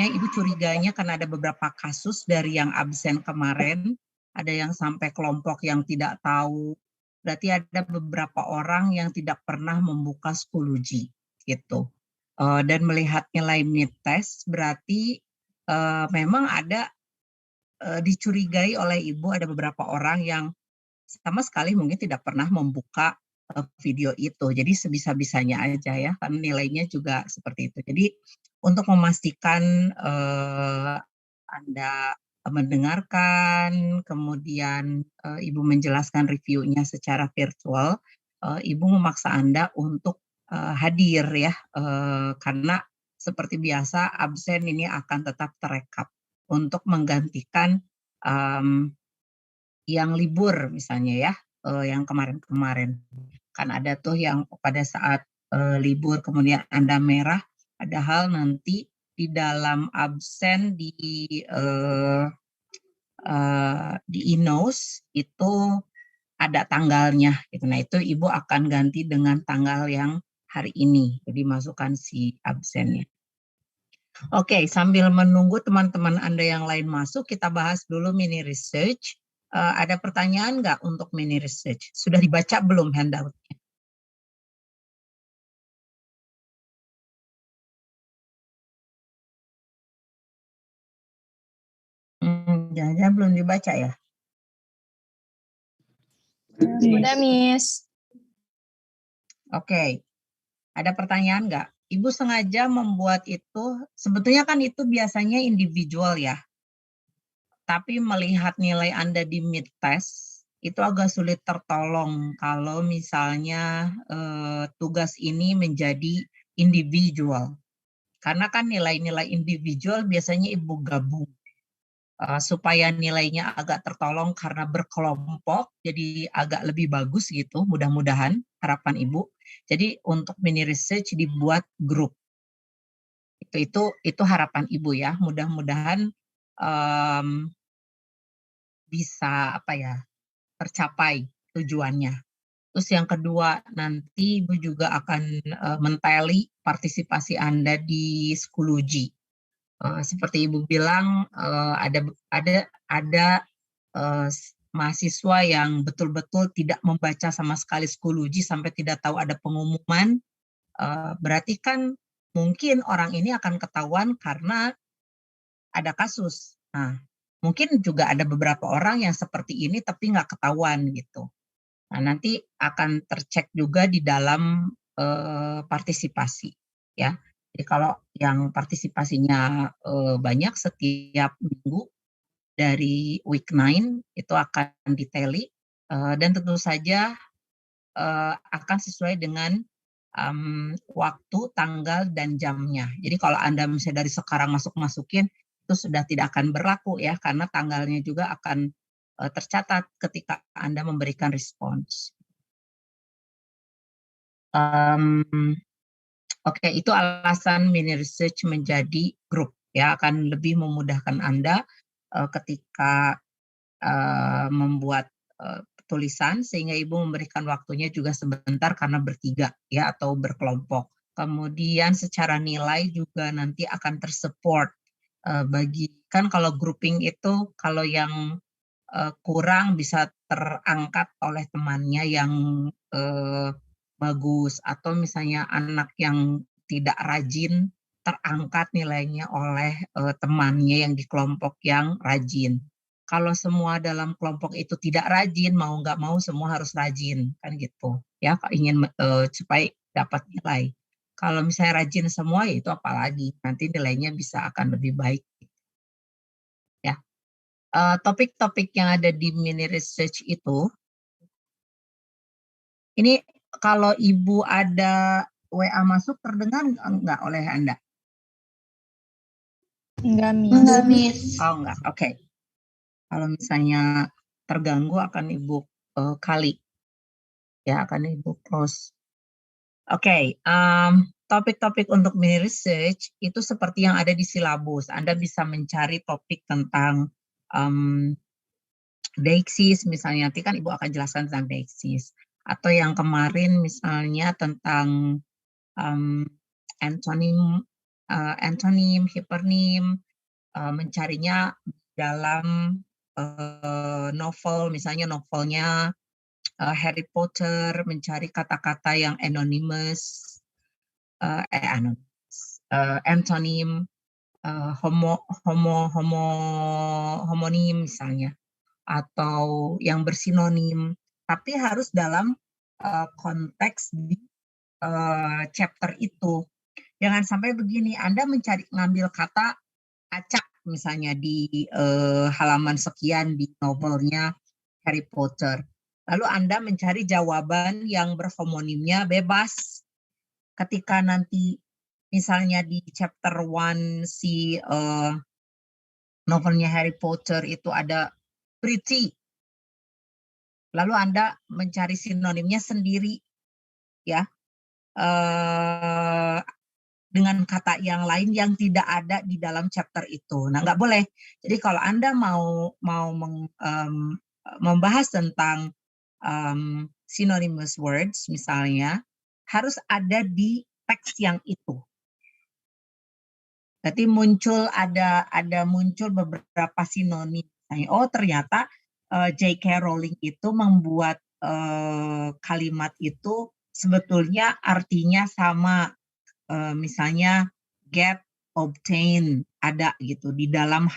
misalnya Ibu curiganya karena ada beberapa kasus dari yang absen kemarin, ada yang sampai kelompok yang tidak tahu, berarti ada beberapa orang yang tidak pernah membuka Schoology gitu. Dan melihat nilai mid test berarti memang ada dicurigai oleh Ibu ada beberapa orang yang sama sekali mungkin tidak pernah membuka video itu. Jadi sebisa-bisanya aja ya, karena nilainya juga seperti itu. Jadi untuk memastikan Anda mendengarkan, kemudian Ibu menjelaskan reviewnya secara virtual, Ibu memaksa Anda untuk hadir ya, karena seperti biasa absen ini akan tetap terekap untuk menggantikan yang libur misalnya ya, yang kemarin-kemarin. Kan ada tuh yang pada saat libur kemudian Anda merah, padahal nanti di dalam absen di e-notes itu ada tanggalnya gitu. Nah, itu Ibu akan ganti dengan tanggal yang hari ini. Jadi masukkan si absennya. Oke, sambil menunggu teman-teman Anda yang lain masuk, kita bahas dulu mini research. Ada pertanyaan nggak untuk mini research? Sudah dibaca belum handout-nya? Jangan-jangan belum dibaca ya? Udah, Miss. Oke, ada pertanyaan nggak? Ibu sengaja membuat itu, sebetulnya kan itu biasanya individual ya. Tapi melihat nilai Anda di mid test, itu agak sulit tertolong kalau misalnya tugas ini menjadi individual. Karena kan nilai-nilai individual biasanya Ibu gabung. Supaya nilainya agak tertolong karena berkelompok, jadi agak lebih bagus gitu, mudah-mudahan harapan Ibu. Jadi untuk mini research dibuat grup. Itu harapan Ibu ya, mudah-mudahan bisa tercapai tujuannya. Terus yang kedua, nanti Ibu juga akan menteli partisipasi Anda di Schoology. Seperti Ibu bilang, ada mahasiswa yang betul-betul tidak membaca sama sekali Schoology sampai tidak tahu ada pengumuman. Berarti kan mungkin orang ini akan ketahuan karena ada kasus. Nah, mungkin juga ada beberapa orang yang seperti ini tapi nggak ketahuan gitu. Nah, nanti akan tercek juga di dalam partisipasi ya. Jadi kalau yang partisipasinya banyak setiap minggu dari week 9 itu akan diteli dan tentu saja akan sesuai dengan waktu, tanggal, dan jamnya. Jadi kalau Anda misalnya dari sekarang masukin itu sudah tidak akan berlaku ya, karena tanggalnya juga akan tercatat ketika Anda memberikan respons. Oke, itu alasan mini research menjadi grup ya, akan lebih memudahkan Anda ketika membuat tulisan sehingga Ibu memberikan waktunya juga sebentar karena bertiga ya atau berkelompok. Kemudian secara nilai juga nanti akan tersupport kan kalau grouping itu kalau yang kurang bisa terangkat oleh temannya yang bagus atau misalnya anak yang tidak rajin terangkat nilainya oleh temannya yang di kelompok yang rajin. Kalau semua dalam kelompok itu tidak rajin, mau nggak mau semua harus rajin kan gitu ya, ingin supaya dapat nilai. Kalau misalnya rajin semua ya itu apalagi nanti nilainya bisa akan lebih baik ya. Topik-topik yang ada di mini research itu, ini kalau Ibu ada WA masuk terdengar enggak oleh Anda? Enggak, Miss. Enggak, Miss. Oh, enggak. Oke. Kalau misalnya terganggu akan Ibu kali. Ya, akan Ibu close. Oke. Topik-topik untuk mini research itu seperti yang ada di silabus. Anda bisa mencari topik tentang Deixis misalnya. Nanti kan Ibu akan jelaskan tentang Deixis. Atau yang kemarin misalnya tentang antonim antonim, hipernim, mencarinya dalam novel, misalnya novelnya Harry Potter, mencari kata-kata yang anonymous, antonim, homonim misalnya, atau yang bersinonim, tapi harus dalam konteks di chapter itu. Jangan sampai begini, Anda ngambil kata acak misalnya di halaman sekian di novelnya Harry Potter. Lalu Anda mencari jawaban yang berhomonimnya bebas. Ketika nanti misalnya di chapter 1 si novelnya Harry Potter itu ada pretty. Lalu Anda mencari sinonimnya sendiri, ya, dengan kata yang lain yang tidak ada di dalam chapter itu. Nah, nggak boleh. Jadi kalau Anda mau membahas tentang synonymous words misalnya, harus ada di teks yang itu. Jadi muncul beberapa sinonim. Oh, ternyata J.K. Rowling itu membuat kalimat itu sebetulnya artinya sama. Misalnya get, obtain, ada gitu di dalam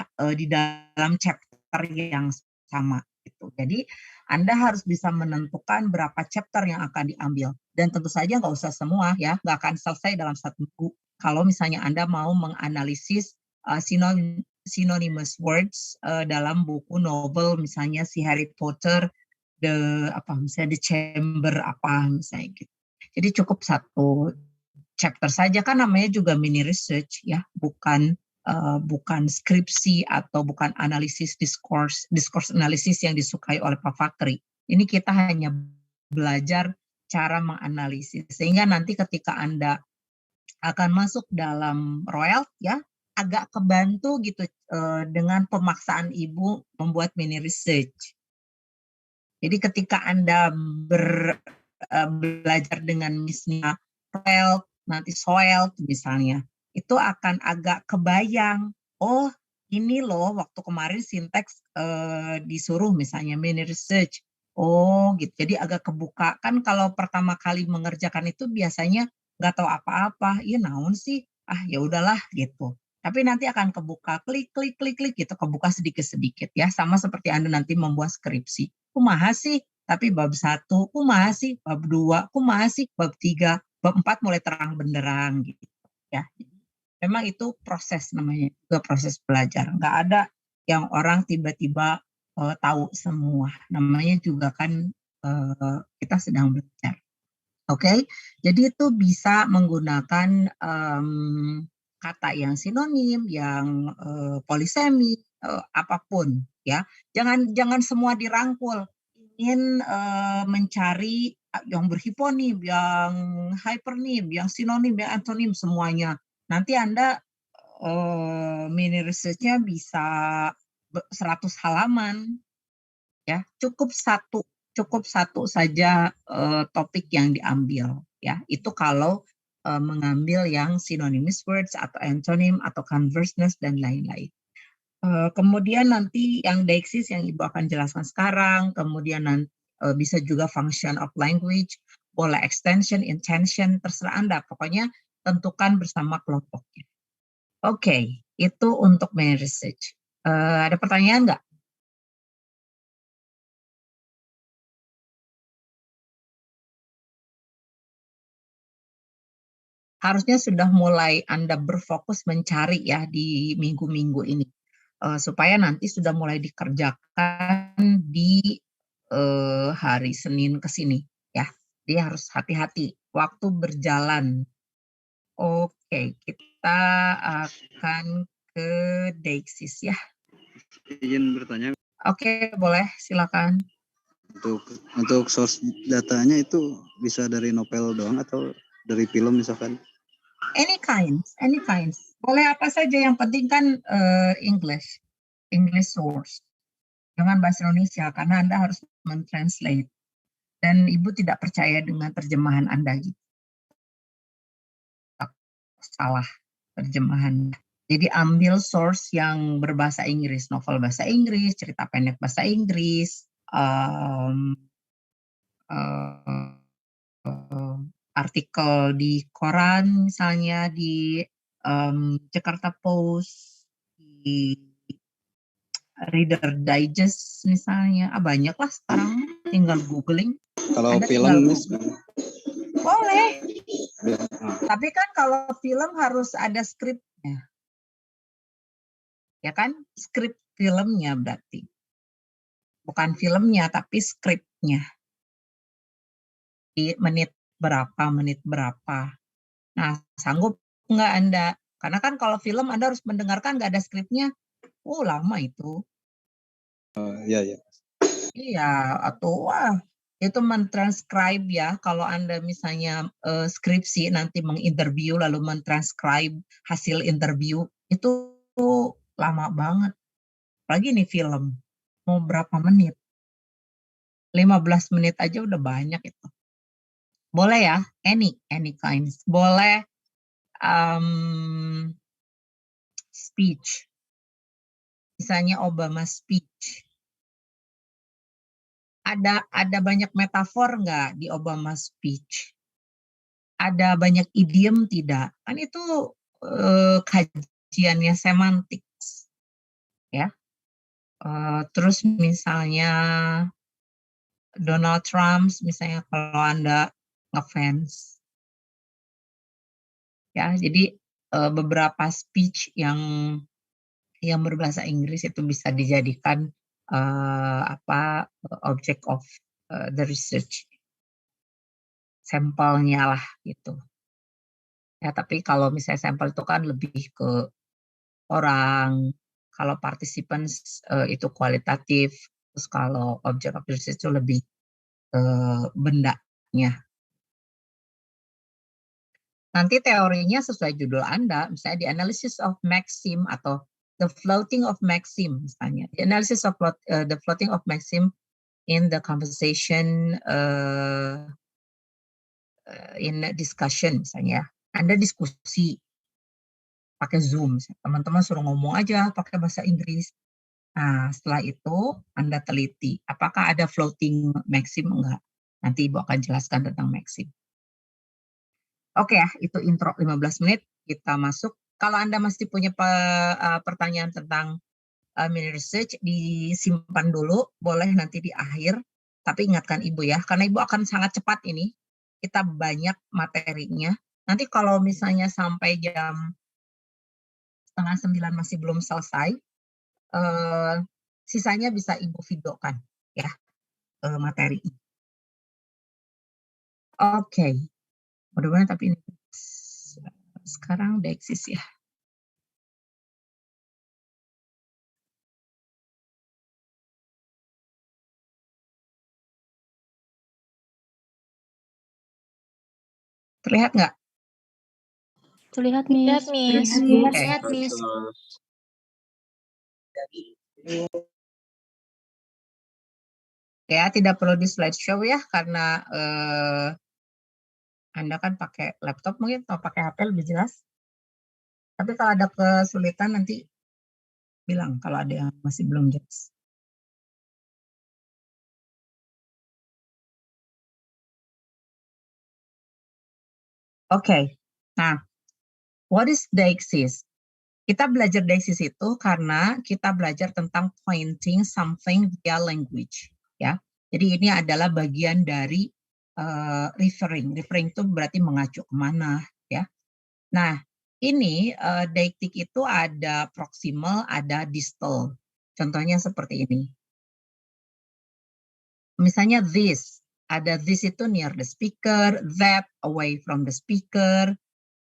chapter yang sama gitu. Jadi Anda harus bisa menentukan berapa chapter yang akan diambil, dan tentu saja nggak usah semua ya, nggak akan selesai dalam satu buku. Kalau misalnya Anda mau menganalisis synonymous words dalam buku novel misalnya si Harry Potter, misalnya The Chamber misalnya gitu. Jadi cukup satu chapter saja, kan namanya juga mini research ya, bukan skripsi atau bukan analisis discourse analisis yang disukai oleh Pak Fakri. Ini kita hanya belajar cara menganalisis, sehingga nanti ketika Anda akan masuk dalam Royal ya, agak kebantu gitu dengan pemaksaan Ibu membuat mini research. Jadi ketika Anda belajar dengan misalnya Royal, nanti soil misalnya, itu akan agak kebayang, oh ini loh waktu kemarin sinteks disuruh misalnya mini research, oh gitu, jadi agak kebuka. Kan kalau pertama kali mengerjakan itu biasanya nggak tahu apa-apa, ya naon sih, ya udahlah gitu. Tapi nanti akan kebuka, klik gitu, kebuka sedikit-sedikit ya, sama seperti Anda nanti membuat skripsi. Kumaha sih, tapi bab 1, kumaha sih, bab 2, kumaha sih, bab 3, bab 4 mulai terang benderang gitu ya. Memang itu proses, namanya juga proses belajar. Nggak ada yang orang tiba-tiba tahu semua. Namanya juga kan kita sedang belajar. Oke, jadi itu bisa menggunakan kata yang sinonim, yang polisemi, apapun ya. Jangan semua dirangkul. Ingin mencari yang berhiponim, yang hypernim, yang sinonim, yang antonim, semuanya. Nanti Anda mini research-nya bisa 100 halaman, ya. Cukup satu saja topik yang diambil, ya. Itu kalau mengambil yang synonymous words atau antonym atau converseness dan lain-lain. Kemudian nanti yang deixis yang Ibu akan jelaskan sekarang, kemudian nanti bisa juga function of language, boleh extension, intention, terserah Anda. Pokoknya tentukan bersama kelompoknya. Oke, itu untuk mini research. Ada pertanyaan nggak? Harusnya sudah mulai Anda berfokus mencari ya di minggu-minggu ini. Supaya nanti sudah mulai dikerjakan di hari Senin ke sini ya. Dia harus hati-hati, waktu berjalan. Oke, kita akan ke deixis ya. Izin bertanya. Oke, boleh, silakan. Untuk source datanya itu bisa dari novel doang atau dari film misalkan? Any kinds. Boleh apa saja, yang penting kan English source. Jangan bahasa Indonesia, karena Anda harus mentranslate. Dan Ibu tidak percaya dengan terjemahan Anda gitu. Salah. terjemahan. Jadi ambil source yang berbahasa Inggris, novel bahasa Inggris, cerita pendek bahasa Inggris, artikel di koran misalnya, di Jakarta Post, di Reader Digest misalnya. Banyak lah sekarang, tinggal googling. Kalau Anda film, tinggal Miss, boleh. ya, Tapi kan kalau film harus ada skripnya. Ya kan? Skrip filmnya berarti. Bukan filmnya, tapi skripnya. Di menit berapa. Nah, sanggup nggak Anda? Karena kan kalau film Anda harus mendengarkan nggak ada skripnya. Lama itu. ya. Iya, atau itu mentranscribe ya. Kalau Anda misalnya skripsi nanti menginterview lalu mentranscribe hasil interview, itu lama banget. Apalagi nih film, mau berapa menit? 15 menit aja udah banyak itu. Boleh ya, any kinds. Boleh speech. Misalnya Obama speech. Ada banyak metafor nggak di Obama speech? Ada banyak idiom tidak? Kan itu kajiannya semantik, ya. Terus misalnya Donald Trump, misalnya kalau Anda ngefans, ya. Jadi beberapa speech yang berbahasa Inggris itu bisa dijadikan object of the research, sampelnya lah gitu. Ya, tapi kalau misalnya sampel itu kan lebih ke orang, kalau participants itu kualitatif, terus kalau object of research itu lebih ke bendanya. Nanti teorinya sesuai judul Anda, misalnya the analysis of maxim atau the floating of maxim misalnya. The analysis of the floating of maxim in the conversation in discussion misalnya. Anda diskusi pakai Zoom, teman-teman suruh ngomong aja pakai bahasa Inggris. Nah, setelah itu Anda teliti apakah ada floating maxim enggak. Nanti Ibu akan jelaskan tentang maxim. Oke ya, itu intro 15 menit, kita masuk. Kalau Anda masih punya pertanyaan tentang mini research, disimpan dulu, boleh nanti di akhir. Tapi ingatkan Ibu ya, karena Ibu akan sangat cepat ini. Kita banyak materinya. Nanti kalau misalnya sampai jam 8:30 masih belum selesai, sisanya bisa Ibu videokan ya materi. Oke. Mudah-mudahan tapi ini sekarang udah eksis ya. Terlihat nggak? Terlihat, Miss. Lihat, Miss. Ya, tidak perlu di slideshow ya, karena Anda kan pakai laptop mungkin atau pakai HP lebih jelas. Tapi kalau ada kesulitan nanti bilang kalau ada yang masih belum jelas. Oke. Nah, what is deixis? Kita belajar deixis itu karena kita belajar tentang pointing something via language, ya. Jadi ini adalah bagian dari referring. Referring itu berarti mengacu kemana, ya. Nah, ini deiktik itu ada proximal, ada distal. Contohnya seperti ini. Misalnya this, ada this itu near the speaker, that away from the speaker,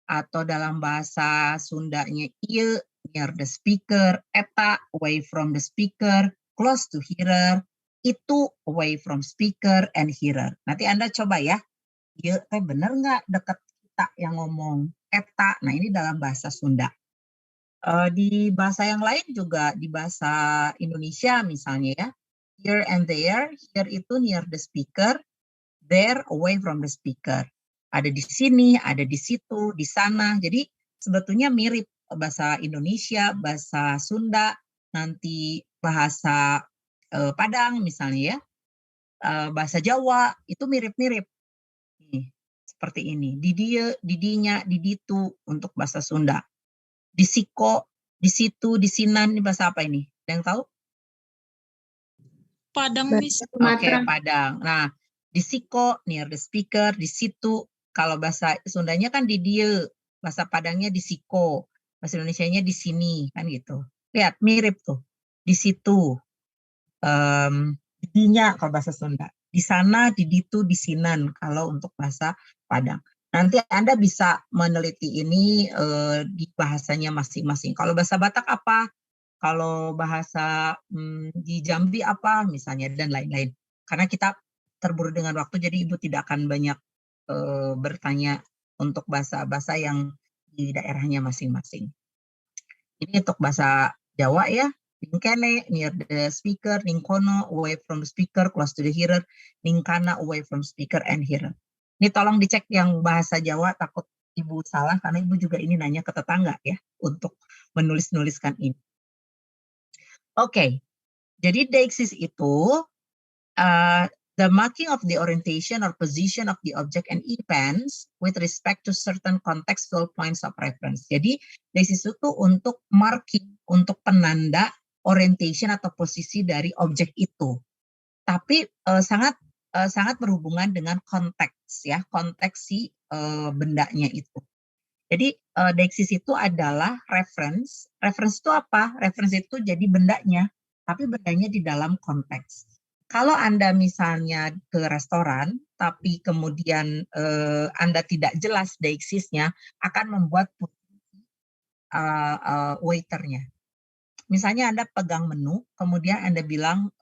atau dalam bahasa Sundanya ieu near the speaker, eta away from the speaker, close to hearer, itu away from speaker and hearer. Nanti Anda coba ya, ieu teh bener nggak dekat kita yang ngomong, eta. Nah ini dalam bahasa Sunda. Di bahasa yang lain juga, di bahasa Indonesia misalnya ya, here and there, here itu near the speaker, there away from the speaker. Ada di sini, ada di situ, di sana. Jadi sebetulnya mirip bahasa Indonesia, bahasa Sunda, nanti bahasa Padang misalnya ya, bahasa Jawa itu mirip-mirip. Nih, seperti ini. Di dia, di dinya, di ditu untuk bahasa Sunda. Di siko, di situ, di sinan, ini bahasa apa ini? Ada yang tahu? Padang, Miss. Oke, Padang. Nah, di siko, near the speaker, di situ. Kalau bahasa Sundanya kan di dia, bahasa Padangnya di siko, bahasa Indonesianya di sini, kan gitu. Lihat, mirip tuh. Di situ. Dinya kalau bahasa Sunda. Di sana, di ditu, di sinan kalau untuk bahasa Padang. Nanti Anda bisa meneliti ini di bahasanya masing-masing. Kalau bahasa Batak apa? Kalau bahasa di Jambi apa misalnya, dan lain-lain. Karena kita terburu dengan waktu, jadi Ibu tidak akan banyak bertanya untuk bahasa-bahasa yang di daerahnya masing-masing. Ini untuk bahasa Jawa ya. Ningkene, near the speaker, ningkono, away from the speaker, close to the hearer, ningkana, away from speaker and hearer. Ini tolong dicek yang bahasa Jawa, takut Ibu salah, karena Ibu juga ini nanya ke tetangga ya, untuk menulis-nuliskan ini. Oke, jadi deixis itu, the marking of the orientation or position of the object and events with respect to certain contextual points of reference. Jadi deixis itu untuk marking, untuk penanda orientation atau posisi dari objek itu. Tapi sangat berhubungan dengan konteks ya, konteks si bendanya itu. Jadi deixis itu adalah reference. Reference itu apa? Reference itu jadi bendanya, tapi bendanya di dalam konteks. Kalau Anda misalnya ke restoran, tapi kemudian Anda tidak jelas deixisnya, akan membuat waiternya. Misalnya Anda pegang menu, kemudian Anda bilang,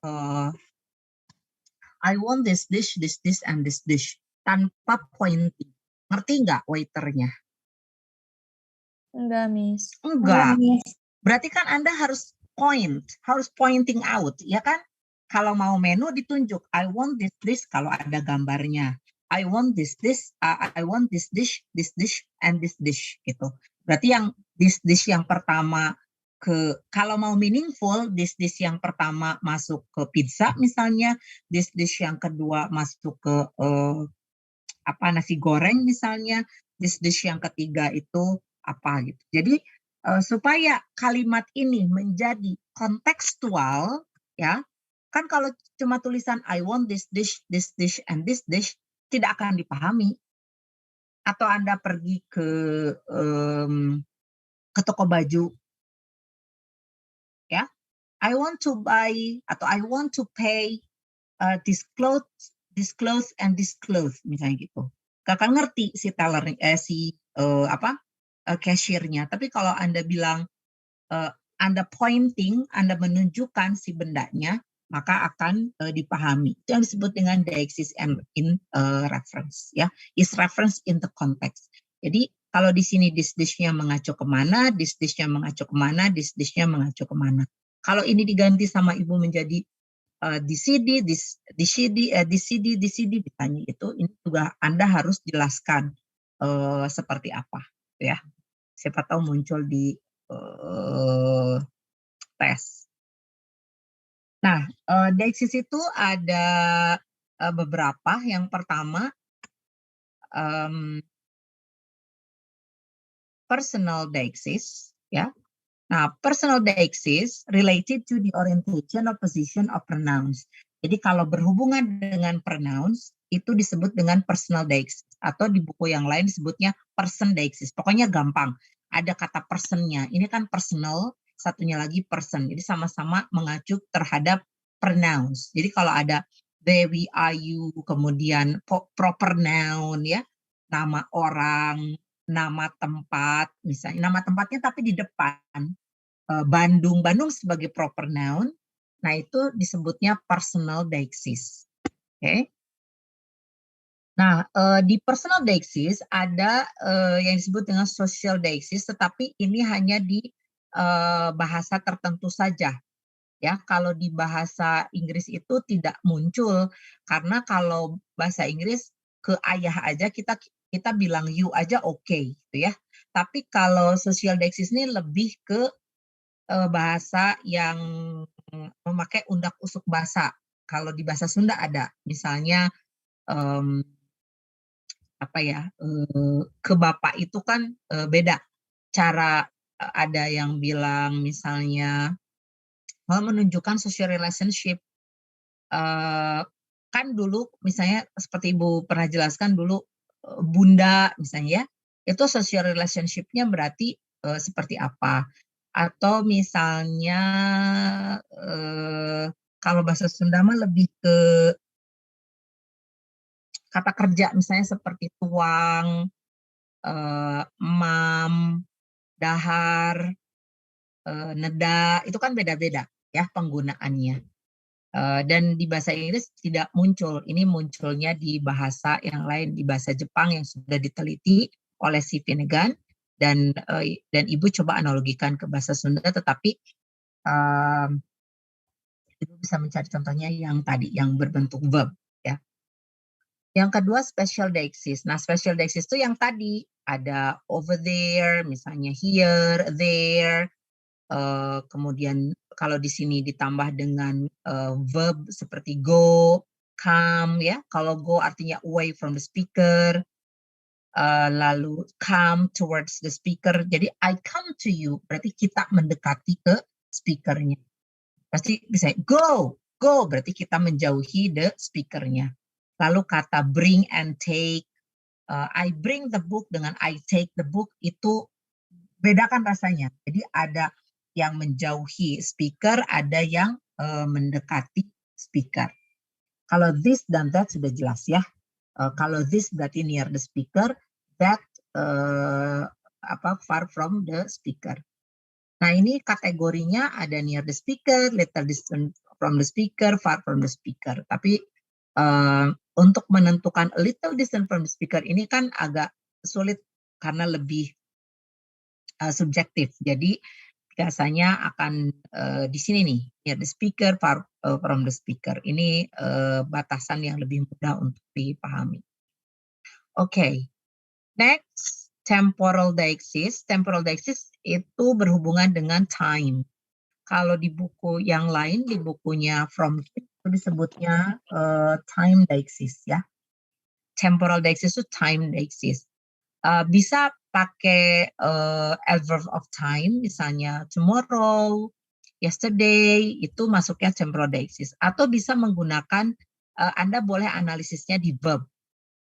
I want this dish, and this dish. Tanpa pointing. Ngerti nggak waiternya? Enggak, Miss. Enggak. Berarti kan Anda harus pointing out, ya kan? Kalau mau menu ditunjuk, I want this dish kalau ada gambarnya. I want this dish, and this dish gitu. Berarti yang this dish yang pertama kalau mau meaningful, this dish yang pertama masuk ke pizza misalnya, this dish yang kedua masuk ke nasi goreng misalnya, this dish yang ketiga itu apa gitu. Jadi supaya kalimat ini menjadi kontekstual ya. Kan kalau cuma tulisan I want this dish, and this dish, tidak akan dipahami. Atau Anda pergi ke toko baju, ya, I want to buy atau I want to pay this clothes, and this clothes, misalnya gitu. Kakak ngerti si teller, cashiernya. Tapi kalau Anda bilang, Anda pointing, Anda menunjukkan si bendanya, maka akan dipahami. Itu yang disebut dengan deixis in reference, ya, is reference in the context. Jadi kalau di sini this dish-nya mengacu kemana, this dish-nya mengacu kemana, this dish-nya mengacu kemana. Kalau ini diganti sama Ibu menjadi di CD, ditanya itu, ini juga Anda harus jelaskan seperti apa, ya. Siapa tahu muncul di tes. Nah, deixis itu ada beberapa. Yang pertama, personal deixis, ya. Nah, personal deixis related to the orientation or position of pronouns. Jadi kalau berhubungan dengan pronouns, itu disebut dengan personal deixis. Atau di buku yang lain disebutnya person deixis. Pokoknya gampang. Ada kata personnya. Ini kan personal, satunya lagi person. Jadi sama-sama mengacu terhadap pronouns. Jadi kalau ada they, we, are, you, kemudian proper noun, ya, nama orang, nama tempat, misalnya nama tempatnya tapi di depan, Bandung sebagai proper noun, nah itu disebutnya personal deixis. Oke. Nah, di personal deixis ada yang disebut dengan social deixis, tetapi ini hanya di bahasa tertentu saja. Ya, kalau di bahasa Inggris itu tidak muncul, karena kalau bahasa Inggris ke ayah aja kita bilang you aja oke, gitu ya. Tapi kalau social deixis ini lebih ke bahasa yang memakai undak-usuk bahasa. Kalau di bahasa Sunda ada, misalnya apa ya, ke bapak itu kan beda cara. Ada yang bilang misalnya menunjukkan social relationship. Kan dulu misalnya seperti Ibu pernah jelaskan dulu bunda misalnya ya, itu social relationship-nya berarti seperti apa. Atau misalnya kalau bahasa Sunda mah lebih ke kata kerja misalnya seperti tuang, mam, dahar, neda, itu kan beda-beda ya penggunaannya. Dan di bahasa Inggris tidak muncul. Ini munculnya di bahasa yang lain, di bahasa Jepang yang sudah diteliti oleh si Finnegan, dan Ibu coba analogikan ke bahasa Sunda, tetapi Ibu bisa mencari contohnya yang tadi, yang berbentuk verb. Ya. Yang kedua, special deixis. Nah, special deixis itu yang tadi, ada over there, misalnya here, there, kemudian kalau di sini ditambah dengan verb seperti go, come, ya. Kalau go artinya away from the speaker, lalu come towards the speaker. Jadi I come to you, berarti kita mendekati ke speakernya. Pasti bisa go, berarti kita menjauhi the speakernya. Lalu kata bring and take, I bring the book dengan I take the book, itu bedakan rasanya. Jadi ada yang menjauhi speaker, ada yang mendekati speaker. Kalau this dan that sudah jelas ya. Kalau this berarti near the speaker, that far from the speaker. Nah, ini kategorinya ada near the speaker, little distant from the speaker, far from the speaker. Tapi untuk menentukan a little distant from the speaker ini kan agak sulit karena lebih subjektif. Jadi biasanya akan di sini nih, near the speaker, far from the speaker. Ini batasan yang lebih mudah untuk dipahami. Oke, next, temporal deixis. Temporal deixis itu berhubungan dengan time. Kalau di buku yang lain, di bukunya From itu disebutnya time deixis ya. Temporal deixis itu time deixis. Bisa pakai adverb of time, misalnya tomorrow, yesterday, itu masuknya temporal deixis. Atau bisa menggunakan, Anda boleh analisisnya di verb,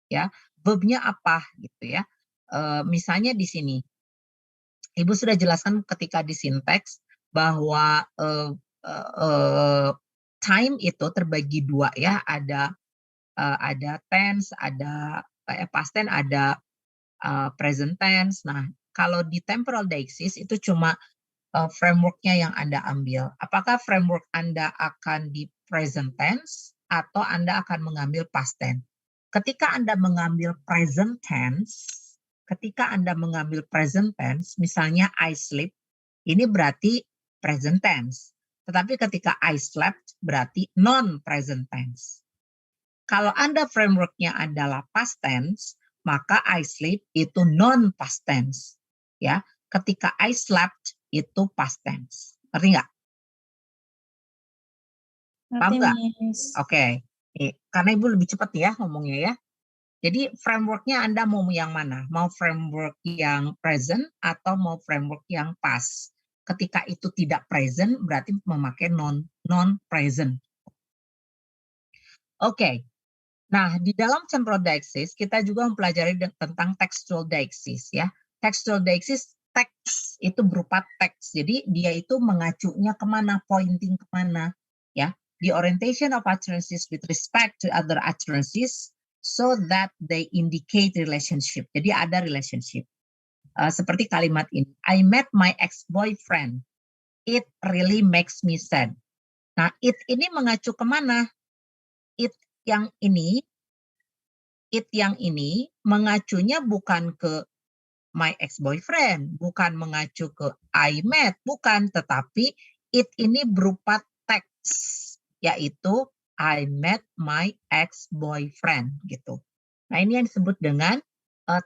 ya. Verbnya apa gitu ya. Misalnya di sini, Ibu sudah jelaskan ketika di sinteks bahwa time itu terbagi dua ya. Ada tense, ada past tense, ada present tense. Nah, kalau di temporal deixis itu cuma frameworknya yang Anda ambil. Apakah framework Anda akan di present tense atau Anda akan mengambil past tense? Ketika Anda mengambil present tense, misalnya I sleep, ini berarti present tense. Tetapi ketika I slept berarti non-present tense. Kalau Anda frameworknya adalah past tense, maka I sleep itu non-past tense. Ya, ketika I slept itu past tense. Ngerti nggak? Paham nggak? Oke. Karena Ibu lebih cepat ya ngomongnya ya. Jadi frameworknya Anda mau yang mana? Mau framework yang present atau mau framework yang past? Ketika itu tidak present berarti memakai non-present. Oke. Nah, di dalam temporal deixis kita juga mempelajari tentang textual deixis ya. Textual deixis, teks itu berupa teks. Jadi dia itu mengacunya kemana, pointing kemana ya. The orientation of utterances with respect to other utterances so that they indicate relationship. Jadi ada relationship. Seperti kalimat ini, I met my ex-boyfriend. It really makes me sad. Nah, it ini mengacu kemana? It yang ini mengacunya bukan ke my ex-boyfriend, bukan mengacu ke I met, bukan, tetapi it ini berupa teks, yaitu I met my ex-boyfriend gitu. Nah, ini yang disebut dengan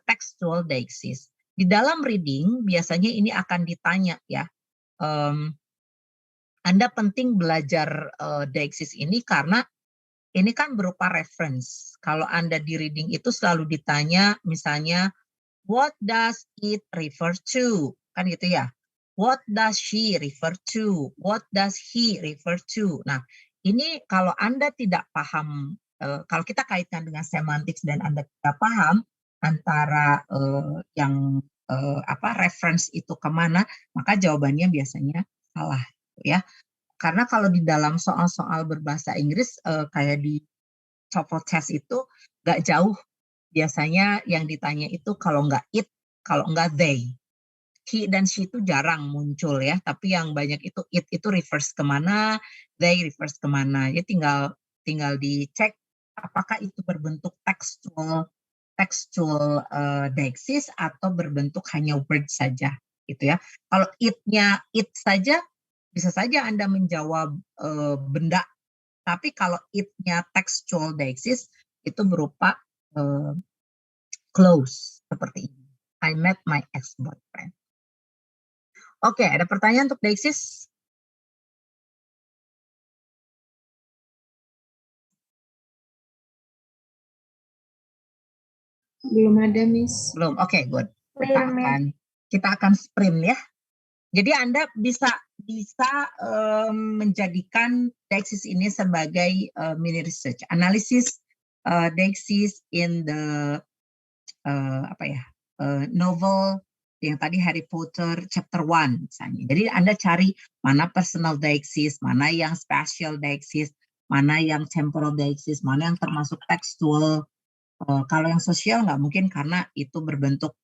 textual deixis. Di dalam reading biasanya ini akan ditanya ya. Anda penting belajar Deixis ini karena ini kan berupa reference. Kalau Anda di reading itu selalu ditanya misalnya, what does it refer to? Kan gitu ya. What does she refer to? What does he refer to? Nah, ini kalau Anda tidak paham, kalau kita kaitkan dengan semantik dan Anda tidak paham antara yang reference itu kemana, maka jawabannya biasanya salah, ya. Karena kalau di dalam soal-soal berbahasa Inggris kayak di TOEFL test itu nggak jauh. Biasanya yang ditanya itu kalau nggak it, kalau nggak they. He dan she itu jarang muncul ya, tapi yang banyak itu it itu reverse kemana, they reverse kemana. Jadi tinggal dicek apakah itu berbentuk textual deixis atau berbentuk hanya word saja, gitu ya. Kalau it-nya it saja, bisa saja Anda menjawab benda, tapi kalau it-nya textual deixis itu berupa close seperti ini. I met my ex-boyfriend. Oke, ada pertanyaan untuk deixis? Belum ada, Miss. Belum. Oke, good. Belum, Kita akan sprint ya. Jadi Anda bisa menjadikan deixis ini sebagai mini research, analisis deixis in the novel yang tadi Harry Potter chapter 1 misalnya. Jadi Anda cari mana personal deixis, mana yang spatial deixis, mana yang temporal deixis, mana yang termasuk textual. Kalau yang sosial nggak mungkin karena itu berbentuk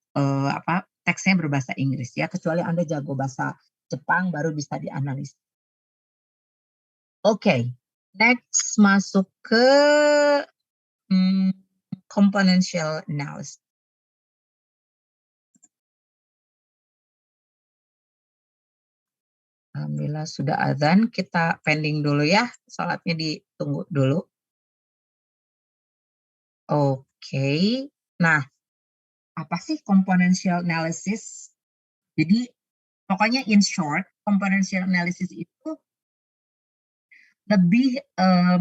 teksnya berbahasa Inggris ya, kecuali Anda jago bahasa Jepang baru bisa dianalisis. Oke, next masuk ke componential analysis. Alhamdulillah sudah azan, kita pending dulu ya, salatnya ditunggu dulu. Oke, nah apa sih componential analysis? Jadi pokoknya in short, componential analysis itu lebih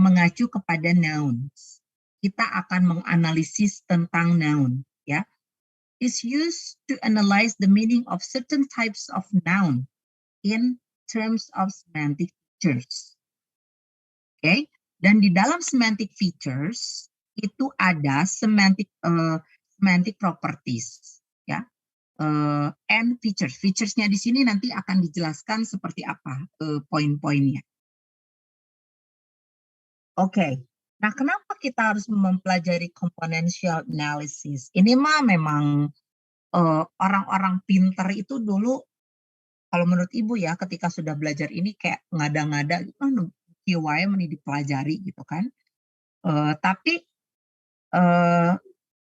mengacu kepada nouns. Kita akan menganalisis tentang noun, ya. Is used to analyze the meaning of certain types of noun in terms of semantic features. Oke, dan di dalam semantic features itu ada semantic properties, ya. And features. Featuresnya di sini nanti akan dijelaskan seperti apa poin-poinnya. Oke, nah kenapa kita harus mempelajari componential analysis? Ini mah memang orang-orang pinter itu dulu, kalau menurut Ibu ya, ketika sudah belajar ini kayak ngada-ngada, QY ini dipelajari gitu kan. Tapi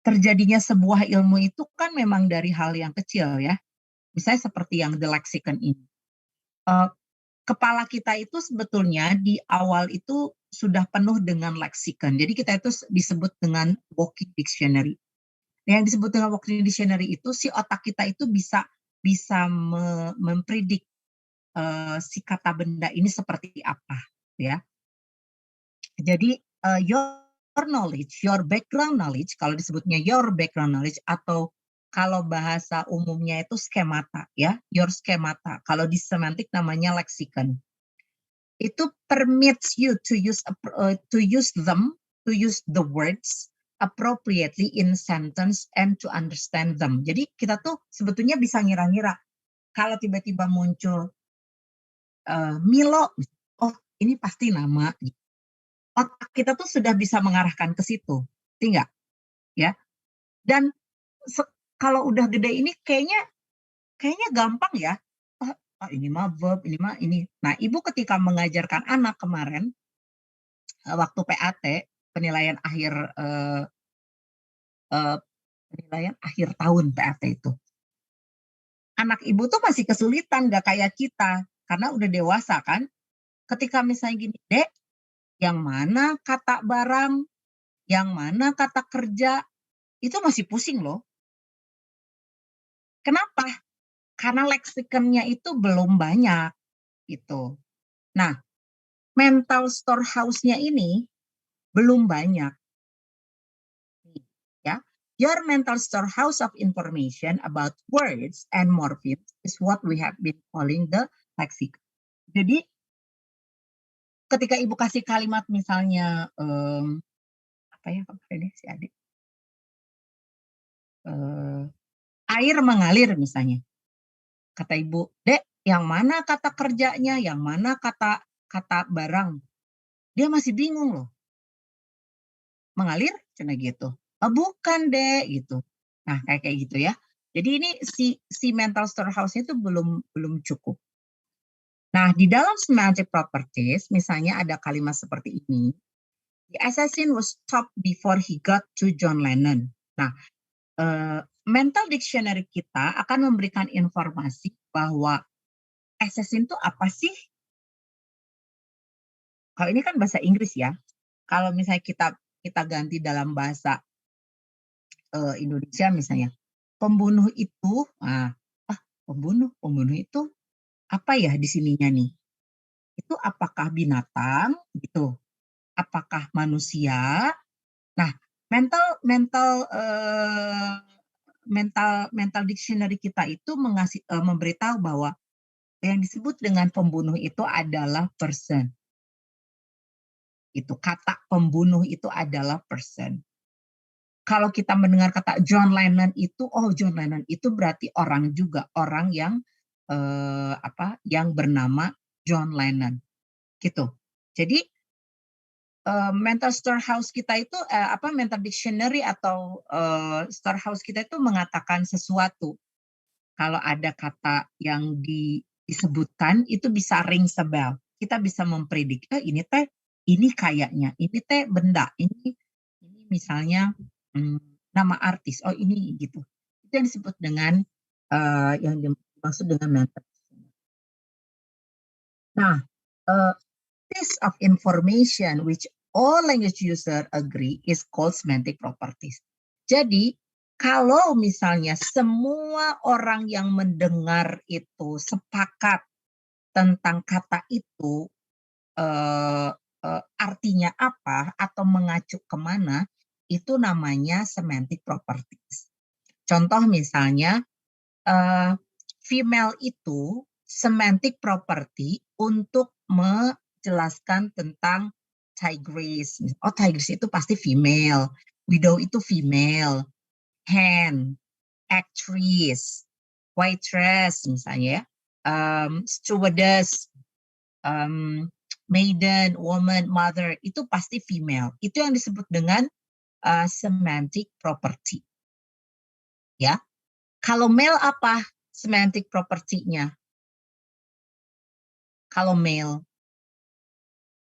terjadinya sebuah ilmu itu kan memang dari hal yang kecil ya. Misalnya seperti yang the lexicon ini. Kepala kita itu sebetulnya di awal itu sudah penuh dengan lexicon. Jadi kita itu disebut dengan walking dictionary. Yang disebut dengan walking dictionary itu si otak kita itu bisa mempredik si kata benda ini seperti apa, ya. Jadi your knowledge, your background knowledge, kalau disebutnya your background knowledge atau kalau bahasa umumnya itu skemata, ya, your skemata. Kalau di semantik namanya lexicon. Itu permits you to use the words appropriately in sentence and to understand them. Jadi kita tuh sebetulnya bisa ngira-ngira kalau tiba-tiba muncul Milo, oh ini pasti nama. Otak kita tuh sudah bisa mengarahkan ke situ, tinggal, ya. Dan kalau udah gede ini kayaknya gampang ya. Ini mah verb, ini mah ini. Nah, Ibu ketika mengajarkan anak kemarin waktu PAT, penilaian akhir tahun PAT itu. Anak Ibu tuh masih kesulitan, gak kayak kita karena udah dewasa kan. Ketika misalnya gini, Dek, yang mana kata barang, yang mana kata kerja, itu masih pusing loh. Kenapa? Karena leksikonnya itu belum banyak gitu. Nah, mental storehouse-nya ini belum banyak. Ya, your mental storehouse of information about words and morphemes is what we have been calling the lexicon. Jadi, ketika ibu kasih kalimat misalnya apa ya si adik, air mengalir misalnya, kata ibu, Dek, yang mana kata kerjanya, yang mana kata barang, dia masih bingung loh. Mengalir, cina gitu. Oh, bukan Dek, gitu. Nah, kayak gitu ya. Jadi ini si mental storehouse itu belum cukup. Nah, di dalam semantic properties, misalnya ada kalimat seperti ini. The assassin was stopped before he got to John Lennon. Nah, mental dictionary kita akan memberikan informasi bahwa assassin itu apa sih? Kalau ini kan bahasa Inggris ya. Kalau misalnya kita ganti dalam bahasa Indonesia misalnya, pembunuh itu, pembunuh itu apa ya di sininya nih? Itu apakah binatang gitu? Apakah manusia? Nah, mental dictionary kita itu memberitahu bahwa yang disebut dengan pembunuh itu adalah person. Itu kata pembunuh itu adalah person. Kalau kita mendengar kata John Lennon itu, John Lennon itu berarti orang juga, orang yang yang bernama John Lennon, gitu. Jadi mental storehouse kita itu mental dictionary atau storehouse kita itu mengatakan sesuatu. Kalau ada kata yang disebutkan itu bisa ring sebel. Kita bisa mempredik, ini kayaknya, ini teh benda, ini misalnya nama artis, ini gitu. Itu yang disebut dengan yang dimaksud dengan mental. Nah, piece of information which all language user agree is called semantic properties. Jadi, kalau misalnya semua orang yang mendengar itu sepakat tentang kata itu artinya apa atau mengacu kemana, itu namanya semantic properties. Contoh misalnya, female itu semantic property untuk menjelaskan tentang tigress. Tigress itu pasti female. Widow itu female. Hen, actress, waitress misalnya ya. Stewardess, maiden, woman, mother, itu pasti female. Itu yang disebut dengan semantic property. Ya. Kalau male apa semantic property-nya? Kalau male,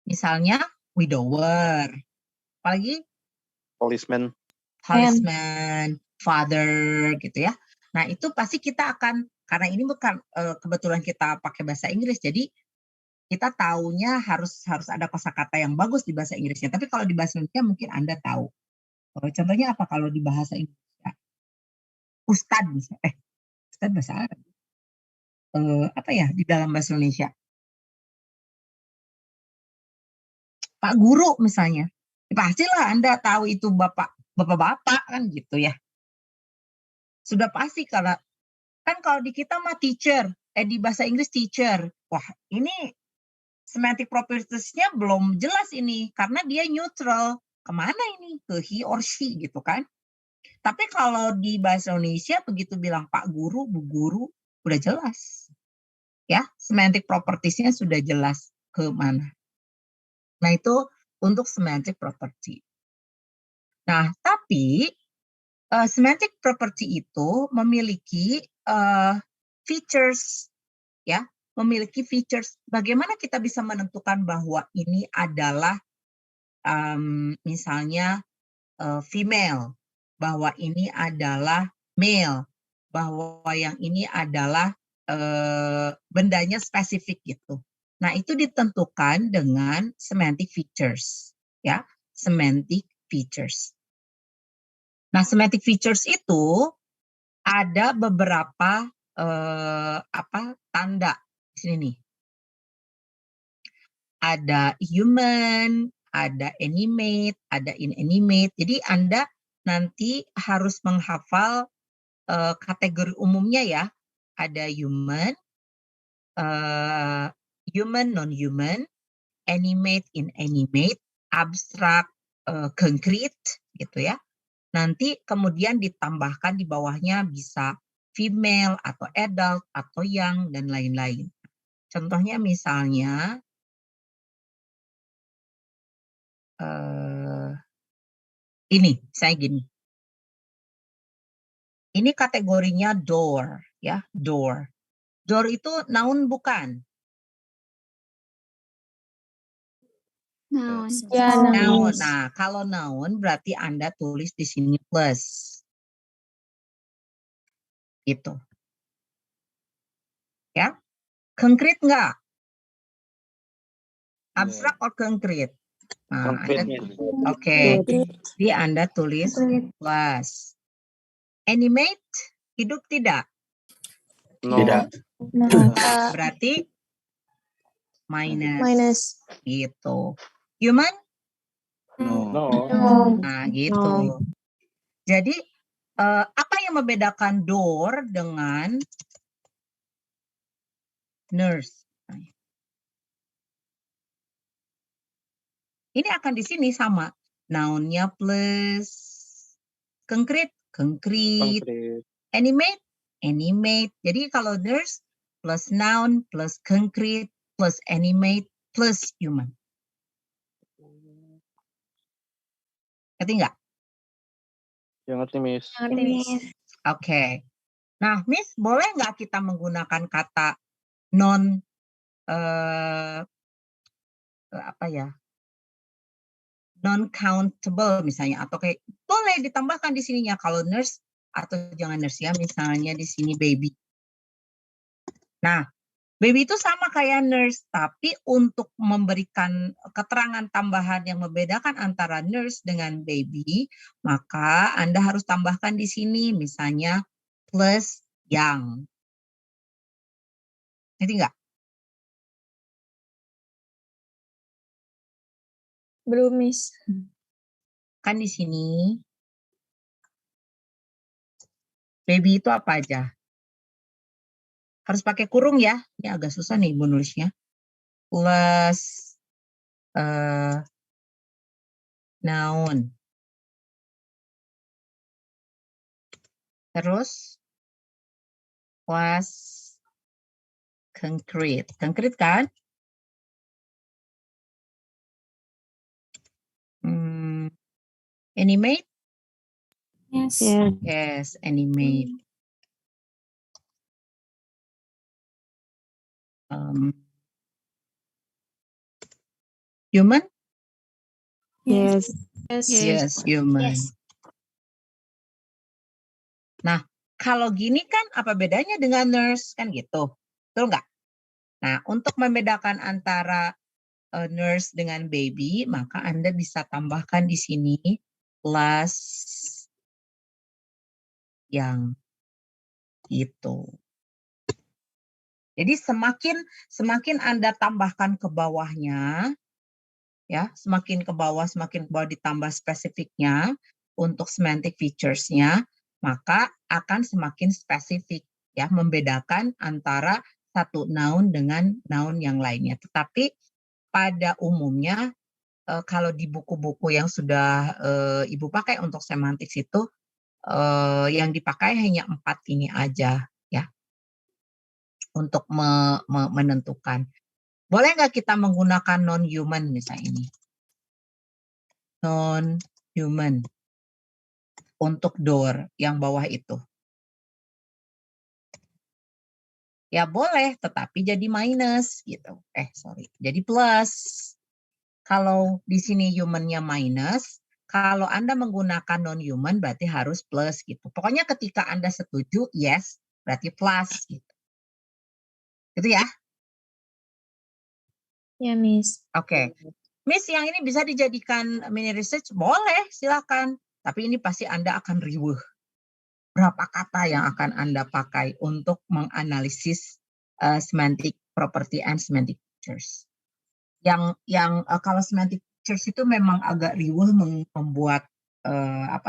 misalnya widower, apalagi policeman, father, gitu ya. Nah itu pasti kita akan, karena ini bukan kebetulan kita pakai bahasa Inggris, jadi kita taunya harus ada kosakata yang bagus di bahasa Inggrisnya. Tapi kalau di bahasa Indonesia mungkin Anda tahu. Contohnya apa kalau di bahasa Indonesia? Ustad misalnya. Ustad bahasa Arab. Apa ya di dalam bahasa Indonesia? Pak Guru misalnya. Pastilah Anda tahu itu bapak-bapak kan gitu ya. Sudah pasti karena kan kalau di kita mah teacher, di bahasa Inggris teacher. Wah, ini semantic properties-nya belum jelas ini karena dia neutral. Kemana ini? Ke he or she gitu kan. Tapi kalau di bahasa Indonesia begitu bilang Pak Guru, Bu Guru, udah jelas. Ya, semantic properties-nya sudah jelas ke mana. Nah, itu untuk semantic property. Nah, tapi semantic property itu memiliki features, ya, memiliki features. Bagaimana kita bisa menentukan bahwa ini adalah misalnya female, bahwa ini adalah male, bahwa yang ini adalah bendanya spesifik gitu. Nah, itu ditentukan dengan semantic features, ya, semantic features. Nah, semantic features itu ada beberapa tanda di sini nih. Ada human, ada animate, ada inanimate. Jadi Anda nanti harus menghafal kategori umumnya ya. Ada human, non-human, animate, inanimate, abstract, concrete, gitu ya. Nanti kemudian ditambahkan di bawahnya bisa female atau adult atau young dan lain-lain. Contohnya misalnya ini, saya gini. Ini kategorinya door, ya, door. Door itu noun bukan? Noun. Ya, Noun. Nah, kalau noun berarti Anda tulis di sini plus. Gitu. Ya. Concrete enggak? Abstrak or concrete? Nah, Oke. Jadi Anda tulis plus. Animate, hidup tidak? Tidak. Berarti minus. Minus. Gitu. Human? No. Nah, gitu. Jadi, apa yang membedakan door dengan nurse? Ini akan di sini sama. Nounnya plus concrete, concrete. Animate, animate. Jadi kalau nurse plus noun plus concrete plus animate plus human. Ngerti nggak? Ya ngerti, Miss. Oke. Nah, Miss, boleh nggak kita menggunakan kata non non-countable misalnya, atau kayak boleh ditambahkan di sininya kalau nurse atau jangan nurse ya, misalnya di sini baby. Nah, baby itu sama kayak nurse, tapi untuk memberikan keterangan tambahan yang membedakan antara nurse dengan baby, maka Anda harus tambahkan di sini misalnya plus young. Ngerti nggak? Belum, Miss. Kan di sini baby itu apa aja? Harus pakai kurung ya. Ini agak susah nih Ibu nulisnya. Plus noun. Terus plus concrete. Concrete kan? Animate? Yes. Yes, animate. Human? Yes. Yes, human. Nah, kalau gini kan apa bedanya dengan nurse? Kan gitu. Betul nggak? Nah, untuk membedakan antara nurse dengan baby, maka Anda bisa tambahkan di sini plus yang itu. Jadi semakin Anda tambahkan ke bawahnya, ya, semakin ke bawah ditambah spesifiknya untuk semantic features-nya, maka akan semakin spesifik, ya, membedakan antara satu noun dengan noun yang lainnya. Tetapi pada umumnya kalau di buku-buku yang sudah Ibu pakai untuk semantics itu yang dipakai hanya 4 ini aja, ya, untuk menentukan. Boleh nggak kita menggunakan non-human misalnya ini? Non-human untuk door yang bawah itu. Ya boleh, tetapi jadi minus gitu. Jadi plus. Kalau di sini human-nya minus, kalau Anda menggunakan non-human berarti harus plus gitu. Pokoknya ketika Anda setuju, yes, berarti plus gitu. Gitu ya? Ya, Miss. Oke. Miss, yang ini bisa dijadikan mini research? Boleh, silakan. Tapi ini pasti Anda akan riweuh. berapa kata yang akan Anda pakai untuk menganalisis semantic property and semantic features. Yang kalau semantic features itu memang agak riuh membuat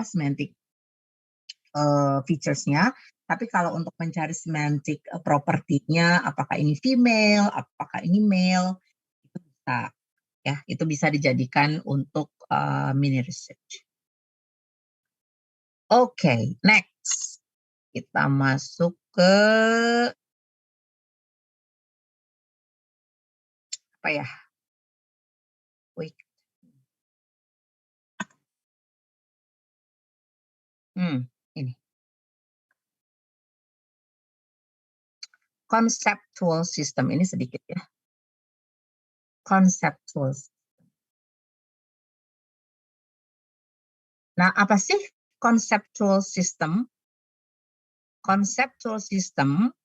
semantic features-nya, tapi kalau untuk mencari semantic property-nya, apakah ini female, apakah ini male, itu bisa, ya, itu bisa dijadikan untuk mini research. Oke, next kita masuk ke apa ya? Wait. Ini. Conceptual system, ini sedikit ya. Conceptual. Nah, apa sih conceptual system? Conceptual system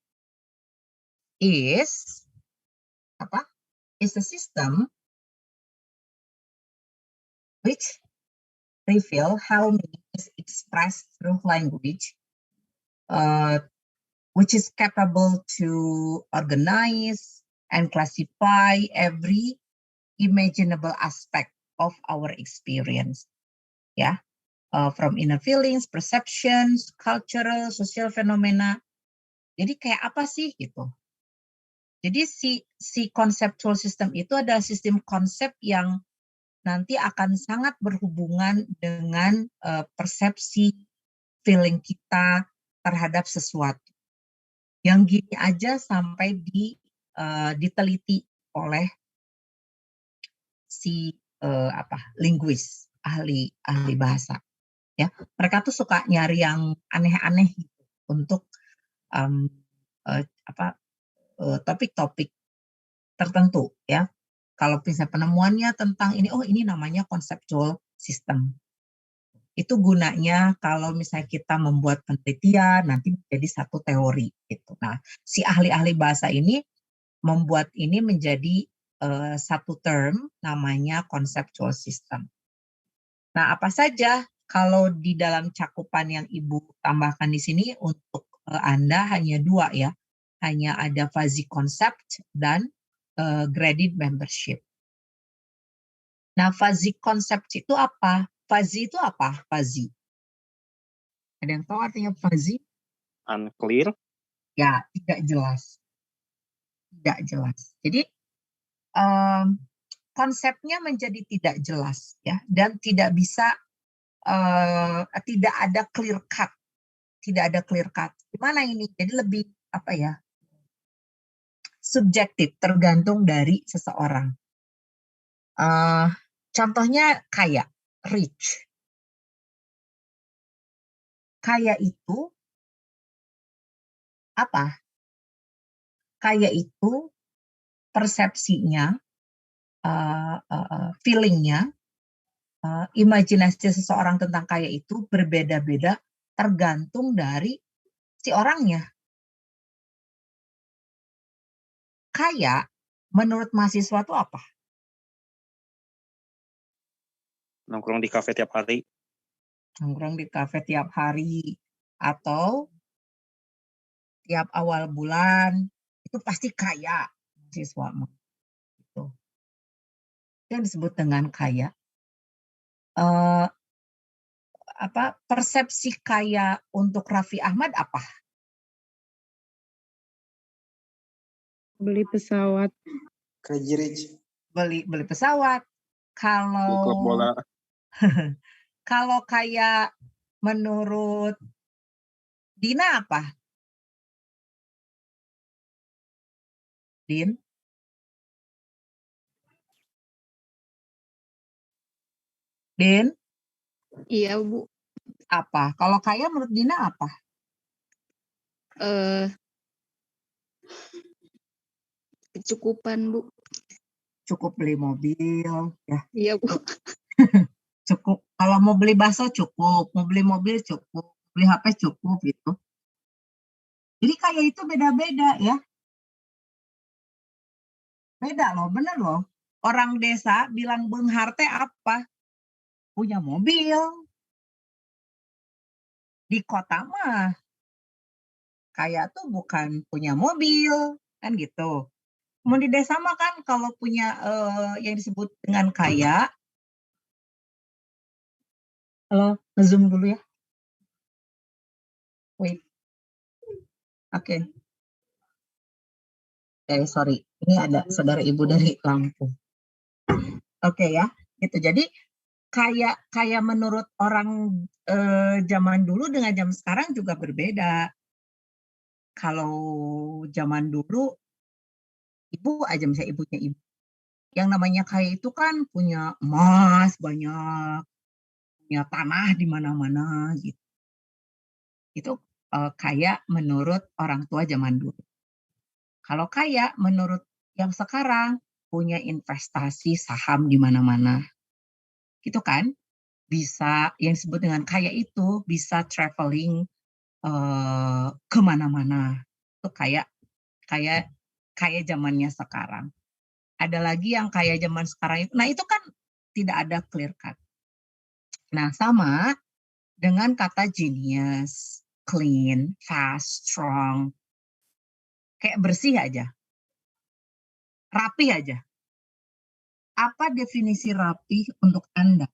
is apa? Is a system which reveal how meaning is expressed through language, which is capable to organize and classify every imaginable aspect of our experience, ya, from inner feelings, perceptions, cultural, social phenomena. Jadi kayak apa sih gitu? Jadi si conceptual system itu adalah sistem konsep yang nanti akan sangat berhubungan dengan persepsi, feeling kita terhadap sesuatu. Yang gini aja sampai diteliti oleh si linguis, ahli bahasa. Ya, mereka tuh suka nyari yang aneh-aneh gitu untuk topik-topik tertentu, ya. Kalau bisa penemuannya tentang ini, oh ini namanya conceptual system. Itu gunanya kalau misalnya kita membuat penelitian nanti menjadi satu teori gitu. Nah, si ahli-ahli bahasa ini membuat ini menjadi satu term namanya conceptual system. Nah, apa saja kalau di dalam cakupan yang Ibu tambahkan di sini untuk Anda hanya 2 ya. Hanya ada fuzzy concept dan graded membership. Nah, fuzzy concept itu apa? Fuzzy itu apa? Fuzzy. Ada yang tahu artinya fuzzy? Unclear. Ya, tidak jelas. Tidak jelas. Jadi konsepnya menjadi tidak jelas, ya, dan tidak bisa tidak ada clear cut. Tidak ada clear cut. Gimana ini? Jadi lebih apa ya? Subjektif, tergantung dari seseorang. Contohnya kaya, rich. Kaya itu apa? Kaya itu persepsinya, feelingnya, imajinasi seseorang tentang kaya itu berbeda-beda tergantung dari si orangnya. Kaya menurut mahasiswa itu apa? Nongkrong di kafe tiap hari. Nongkrong di kafe tiap hari atau tiap awal bulan, itu pasti kaya mahasiswa. Itu yang disebut dengan kaya. Persepsi kaya untuk Raffi Ahmad apa? Beli pesawat. Crazy Rich. Beli pesawat. Klub bola. Kalau kaya menurut Dina apa? Din? Din? Iya, Bu. Apa? Kalau kaya menurut Dina apa? Kecukupan, Bu. Cukup beli mobil, ya. Iya, Bu. Cukup. Kalau mau beli bakso cukup, mau beli mobil cukup, beli HP cukup gitu. Jadi kaya itu beda-beda ya. Beda loh, bener loh. Orang desa bilang Beng Harte apa? Punya mobil. Di kota mah kaya tuh bukan punya mobil, kan gitu. Mau di desa mah kan kalau punya yang disebut dengan kaya, halo, nge-zoom dulu ya. Wait, oke. Sorry, ini ada saudara ibu dari Lampung. Oke ya, gitu. Jadi kaya menurut orang zaman dulu dengan zaman sekarang juga berbeda. Kalau zaman dulu ibu aja misalnya ibunya ibu, yang namanya kaya itu kan punya emas banyak, punya tanah di mana-mana gitu. Itu kaya menurut orang tua zaman dulu. Kalau kaya menurut yang sekarang punya investasi saham di mana-mana. Gitu kan? Bisa yang disebut dengan kaya itu bisa traveling kemana-mana. Itu kaya zamannya sekarang. Ada lagi yang kaya zaman sekarang itu. Nah itu kan tidak ada clear cut. Nah sama dengan kata genius, clean, fast, strong. Kayak bersih aja. Rapi aja. Apa definisi rapi untuk Anda?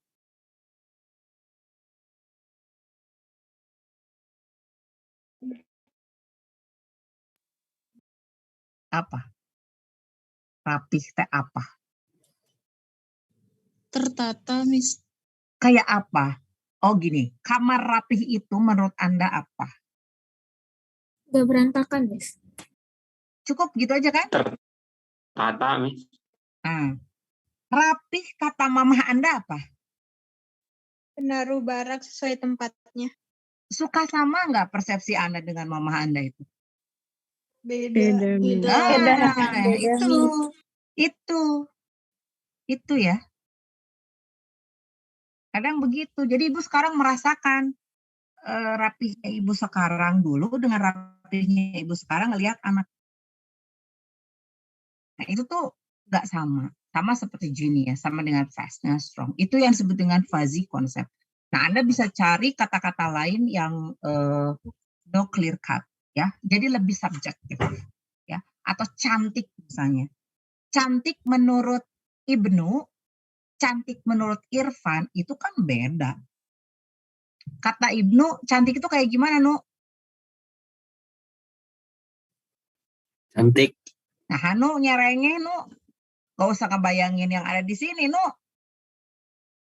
Apa? Rapih teh apa? Tertata, Miss. Kayak apa? Oh gini, kamar rapih itu menurut Anda apa? Gak berantakan, Miss. Cukup gitu aja kan? Tertata, Miss. Rapih kata mamah Anda apa? Menaruh barang sesuai tempatnya. Suka sama nggak persepsi Anda dengan mamah Anda itu? Beda, Miss. Itu ya. Kadang begitu. Jadi ibu sekarang merasakan rapihnya ibu sekarang dulu dengan rapihnya ibu sekarang ngelihat anak. Nah itu tuh nggak sama. Sama seperti genius, sama dengan fastnya strong. Itu yang disebut dengan fuzzy concept. Nah Anda bisa cari kata-kata lain yang no clear cut, ya. Jadi lebih subjektif, ya. Atau cantik misalnya. Cantik menurut Ibnu, cantik menurut Irfan itu kan beda. Kata Ibnu, cantik itu kayak gimana, Nu? Cantik. Nah, Nu nyerengnya, Nu. Gak usah kebayangin yang ada di sini, Nu.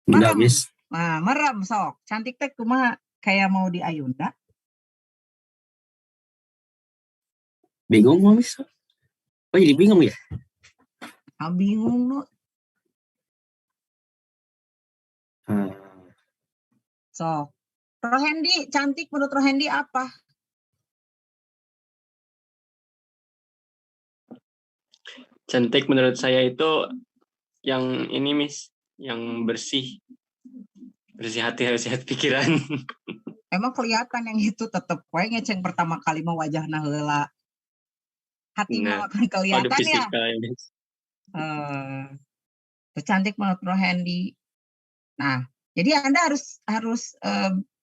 Enggak, Merem. Miss. Nah, merem sok. Cantik teh cuma kayak mau diayunda. Bingung, Miss. Oh, jadi bingung ya? Bingung, Nu. Sok. Rohendi, cantik menurut Rohendi apa? Cantik menurut saya itu yang ini, Miss, yang bersih hati, bersih pikiran. Emang kelihatan yang itu tetep we ngeceng pertama kali mah wajahna heula. Hati mah akan kelihatan ya. Cantik menurut Rohendi. Nah, jadi Anda harus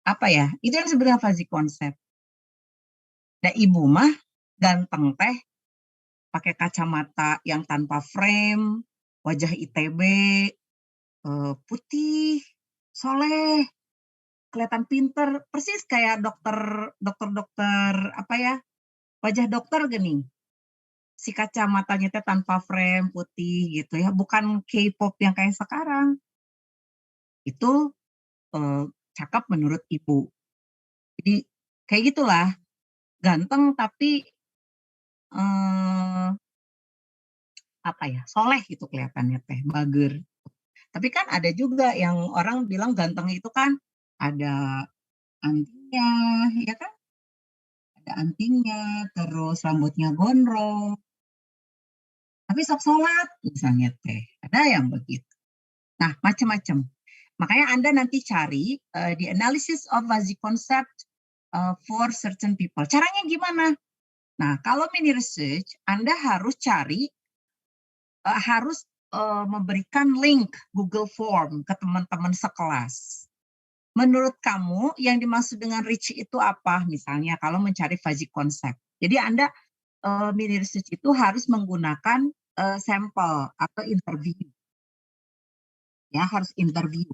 apa ya? Itu yang sebenarnya fuzzy konsep. Nah, ibu mah ganteng teh pakai kacamata yang tanpa frame, wajah ITB, putih, soleh, kelihatan pinter, persis kayak dokter apa ya? Wajah dokter gini. Si kacamatanya teh tanpa frame, putih gitu ya, bukan K-pop yang kayak sekarang. Itu cakep menurut ibu. Jadi kayak gitulah, ganteng tapi apa ya, soleh gitu kelihatannya teh, bager. Tapi kan ada juga yang orang bilang ganteng itu kan ada antingnya, ya kan? Ada antingnya, terus rambutnya gondrong. Tapi sok sholat misalnya teh, ada yang begitu. Nah, macam-macam. Makanya Anda nanti cari the analysis of fuzzy concept for certain people. Caranya gimana? Nah, kalau mini research, Anda harus cari, harus memberikan link Google Form ke teman-teman sekelas. menurut kamu yang dimaksud dengan rich itu apa? Misalnya kalau mencari fuzzy concept. Jadi Anda mini research itu harus menggunakan sampel atau interview. Ya, harus interview.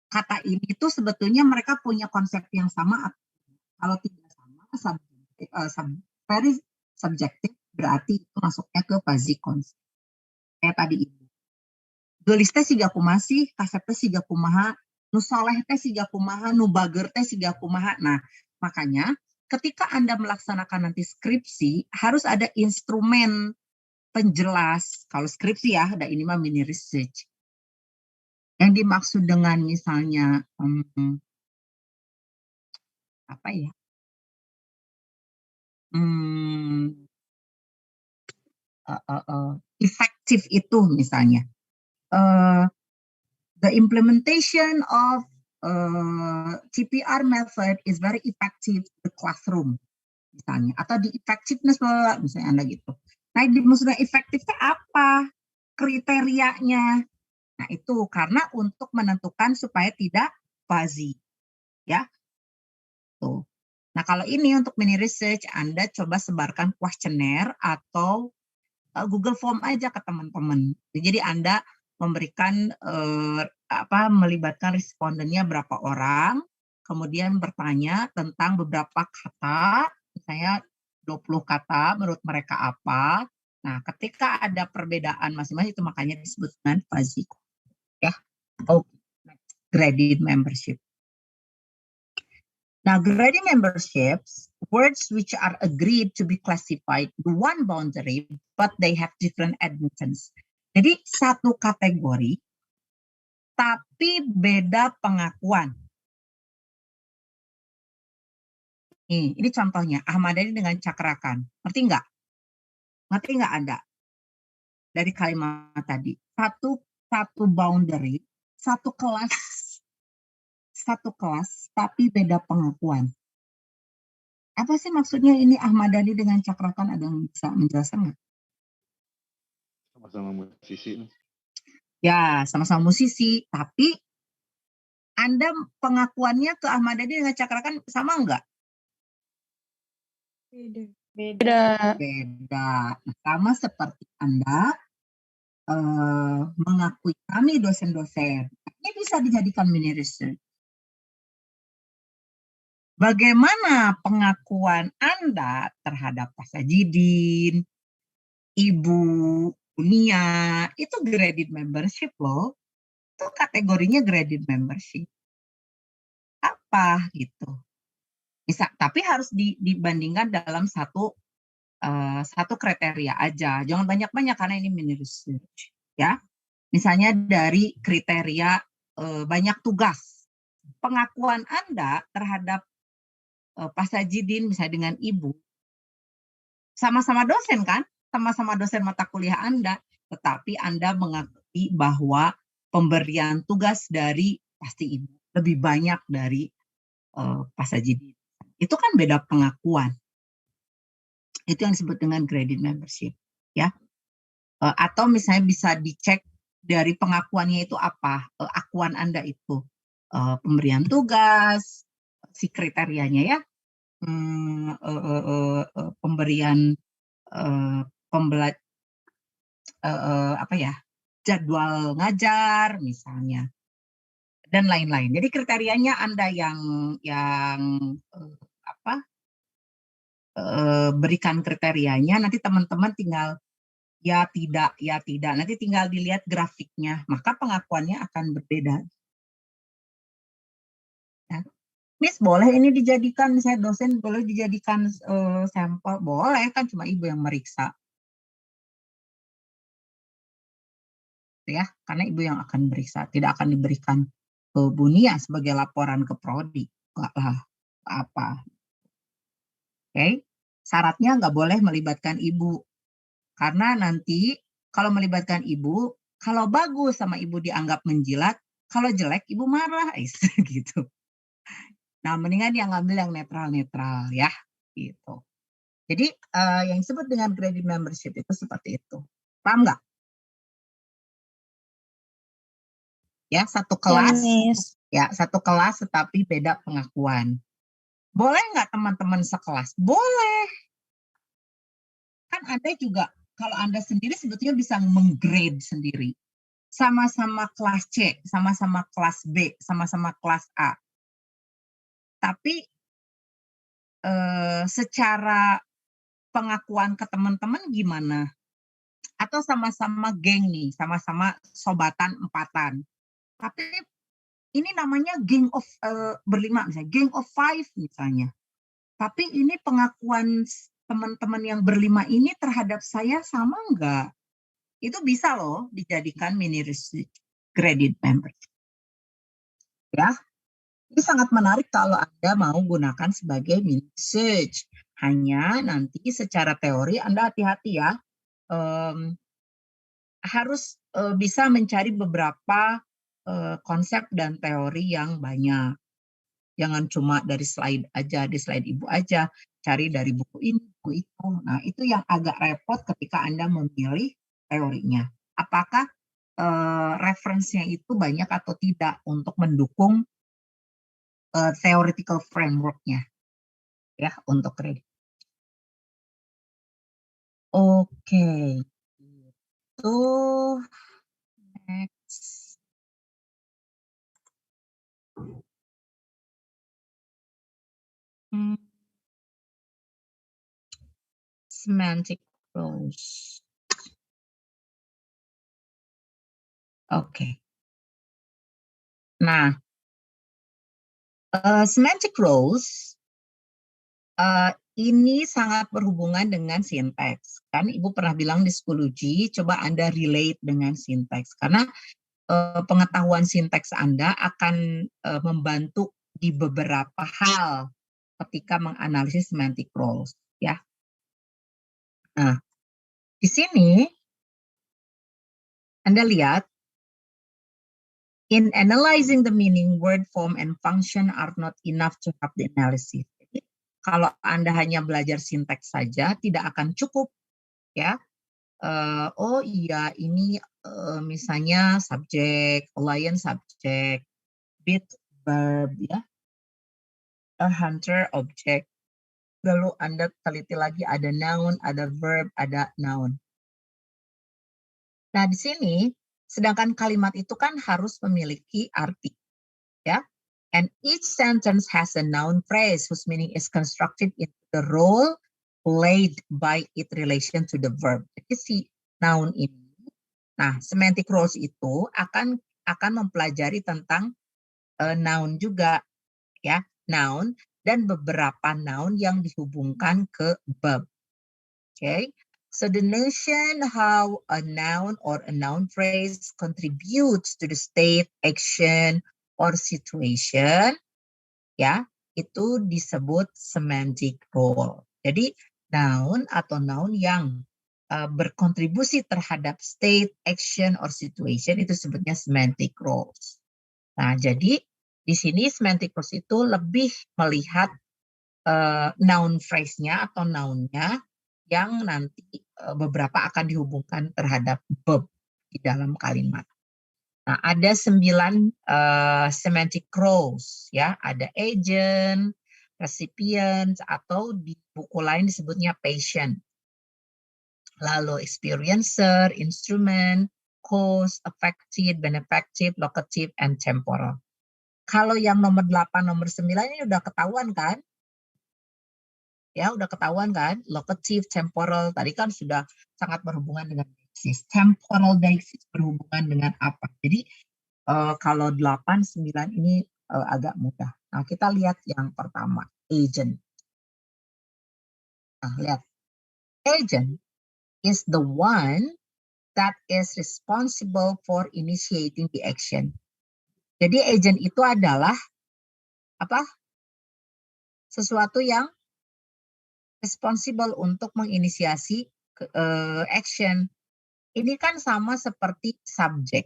Kata ini itu sebetulnya mereka punya konsep yang sama. Kalau tidak sama, very subjektif, berarti itu masuknya ke fuzzy concept. Kayak tadi itu. Gelis teh siga kumaha sih, kasep teh siga kumaha, nu soleh teh siga kumaha, nu bager teh siga kumaha. Nah, makanya ketika Anda melaksanakan nanti skripsi, harus ada instrumen penjelas. Kalau skripsi ya, ada ini mah mini research. Yang dimaksud dengan misalnya, apa ya? Efektif itu misalnya. The implementation of TPR method is very effective in the classroom, misalnya, atau the effectiveness misalnya Anda gitu. Nah, maksudnya efektifnya apa? Kriterianya. Nah, itu karena untuk menentukan supaya tidak fuzzy, ya. Tuh. Nah, kalau ini untuk mini research, Anda coba sebarkan kuesioner atau Google Form aja ke teman-teman. Jadi Anda memberikan melibatkan respondennya berapa orang, kemudian bertanya tentang beberapa kata, misalnya 20 kata menurut mereka apa. Nah, ketika ada perbedaan masing-masing itu makanya disebut dengan fuzzy. Ya. Next, graded membership. Now, graded memberships, words which are agreed to be classified to one boundary, but they have different admittance. Jadi satu kategori, tapi beda pengakuan. Ini contohnya, Ahmad Dhani dengan Cakrakan. Ngerti nggak? Ngerti nggak Anda? Dari kalimat tadi. Satu boundary, satu kelas, tapi beda pengakuan. Apa sih maksudnya ini Ahmad Dhani dengan Cakrakan? Ada yang bisa menjelaskan nggak? Sama-sama musisi. Ya, sama-sama musisi. Tapi Anda pengakuannya ke Ahmad Dhani dengan Cakrakan sama nggak? Beda. Beda. Nah, sama seperti Anda mengakui kami dosen-dosen. Ini bisa dijadikan mini research. Bagaimana pengakuan Anda terhadap Pak Sajidin, Ibu Unia, itu graded membership loh. Itu kategorinya graded membership. Apa gitu. Bisa, tapi harus dibandingkan dalam satu kriteria aja. Jangan banyak-banyak karena ini mini research. Ya. Misalnya dari kriteria banyak tugas. Pengakuan Anda terhadap Pak Sajidin misalnya dengan Ibu, sama-sama dosen kan? Sama-sama dosen mata kuliah Anda. Tetapi Anda mengakui bahwa pemberian tugas dari pasti Ibu lebih banyak dari Pak Sajidin. Itu kan beda pengakuan. Itu yang disebut dengan graded membership. Ya. Atau misalnya bisa dicek dari pengakuannya itu apa. Akuan Anda itu. Pemberian tugas, si kriterianya ya. Pemberian jadwal ngajar misalnya dan lain-lain. Jadi kriterianya Anda yang berikan kriterianya, nanti teman-teman tinggal ya tidak nanti tinggal dilihat grafiknya, maka pengakuannya akan berbeda. Ya. Miss, boleh ini dijadikan, saya dosen boleh dijadikan sampel, boleh kan, cuma Ibu yang meriksa. Ya, karena Ibu yang akan meriksa, tidak akan diberikan ke Bu Nia sebagai laporan ke Prodi. Enggak lah, apa. Oke, syaratnya nggak boleh melibatkan Ibu. Karena nanti kalau melibatkan Ibu, kalau bagus sama Ibu dianggap menjilat, kalau jelek Ibu marah, gitu. Nah, mendingan yang ngambil yang netral-netral ya, gitu. Jadi yang disebut dengan graded membership itu seperti itu. Paham nggak? Ya, satu kelas. Miss. Ya, satu kelas tetapi beda pengakuan. Boleh nggak teman-teman sekelas? Boleh. Kan Anda juga, kalau Anda sendiri sebetulnya bisa menggrade sendiri. Sama-sama kelas C, sama-sama kelas B, sama-sama kelas A. Tapi secara pengakuan ke teman-teman gimana? Atau sama-sama geng nih, sama-sama sobatan empatan. Tapi ini namanya gang of berlima misalnya, gang of five misalnya. Tapi ini pengakuan teman-teman yang berlima ini terhadap saya sama enggak? Itu bisa loh dijadikan mini research credit membership. Ya, ini sangat menarik kalau Anda mau gunakan sebagai mini research. Hanya nanti secara teori Anda hati-hati ya, harus bisa mencari beberapa konsep dan teori yang banyak. Jangan cuma dari slide aja, di slide ibu aja, cari dari buku ini, buku itu. Nah, itu yang agak repot ketika Anda memilih teorinya. Apakah referensinya itu banyak atau tidak untuk mendukung theoretical framework-nya ya untuk kredit. Oke. Itu next. Semantic rules. Oke. Nah, semantic rules ini sangat berhubungan dengan sinteks. Kan Ibu pernah bilang di Schoology, coba Anda relate dengan sinteks. Karena pengetahuan sinteks Anda akan membantu di beberapa hal ketika menganalisis semantic rules. Ya. Nah, di sini Anda lihat, in analyzing the meaning, word, form, and function are not enough to have the analysis. Jadi, kalau Anda hanya belajar sinteks saja, tidak akan cukup. Ya, oh iya, ini misalnya subjek, alien subjek, bit verb, ya, a hunter object. Lalu Anda teliti lagi ada noun, ada verb, ada noun. Nah, di sini sedangkan kalimat itu kan harus memiliki arti, ya. And each sentence has a noun phrase whose meaning is constructed into the role played by its relation to the verb. Jadi si noun ini, nah semantic rules itu akan mempelajari tentang noun juga, ya, noun dan beberapa noun yang dihubungkan ke verb. Okay. So the notion how a noun or a noun phrase contributes to the state, action, or situation, ya, itu disebut semantic role. Jadi noun atau noun yang berkontribusi terhadap state, action, or situation itu sebutnya semantic roles. Nah, jadi di sini semantic roles itu lebih melihat noun phrase-nya atau noun-nya yang nanti beberapa akan dihubungkan terhadap verb di dalam kalimat. Nah, ada 9 semantic roles, ya, ada agent, recipient, atau di buku lain disebutnya patient. Lalu experiencer, instrument, cause, affected, benefactive, locative, and temporal. Kalau yang nomor 8, nomor 9 ini udah ketahuan kan? Ya, udah ketahuan kan? Locative, temporal, tadi kan sudah sangat berhubungan dengan deixis. Temporal deixis berhubungan dengan apa? Jadi, kalau 8, 9 ini agak mudah. Nah, kita lihat yang pertama, agent. Nah, lihat. Agent is the one that is responsible for initiating the action. Jadi, agent itu adalah apa? Sesuatu yang responsible untuk menginisiasi action. Ini kan sama seperti subjek.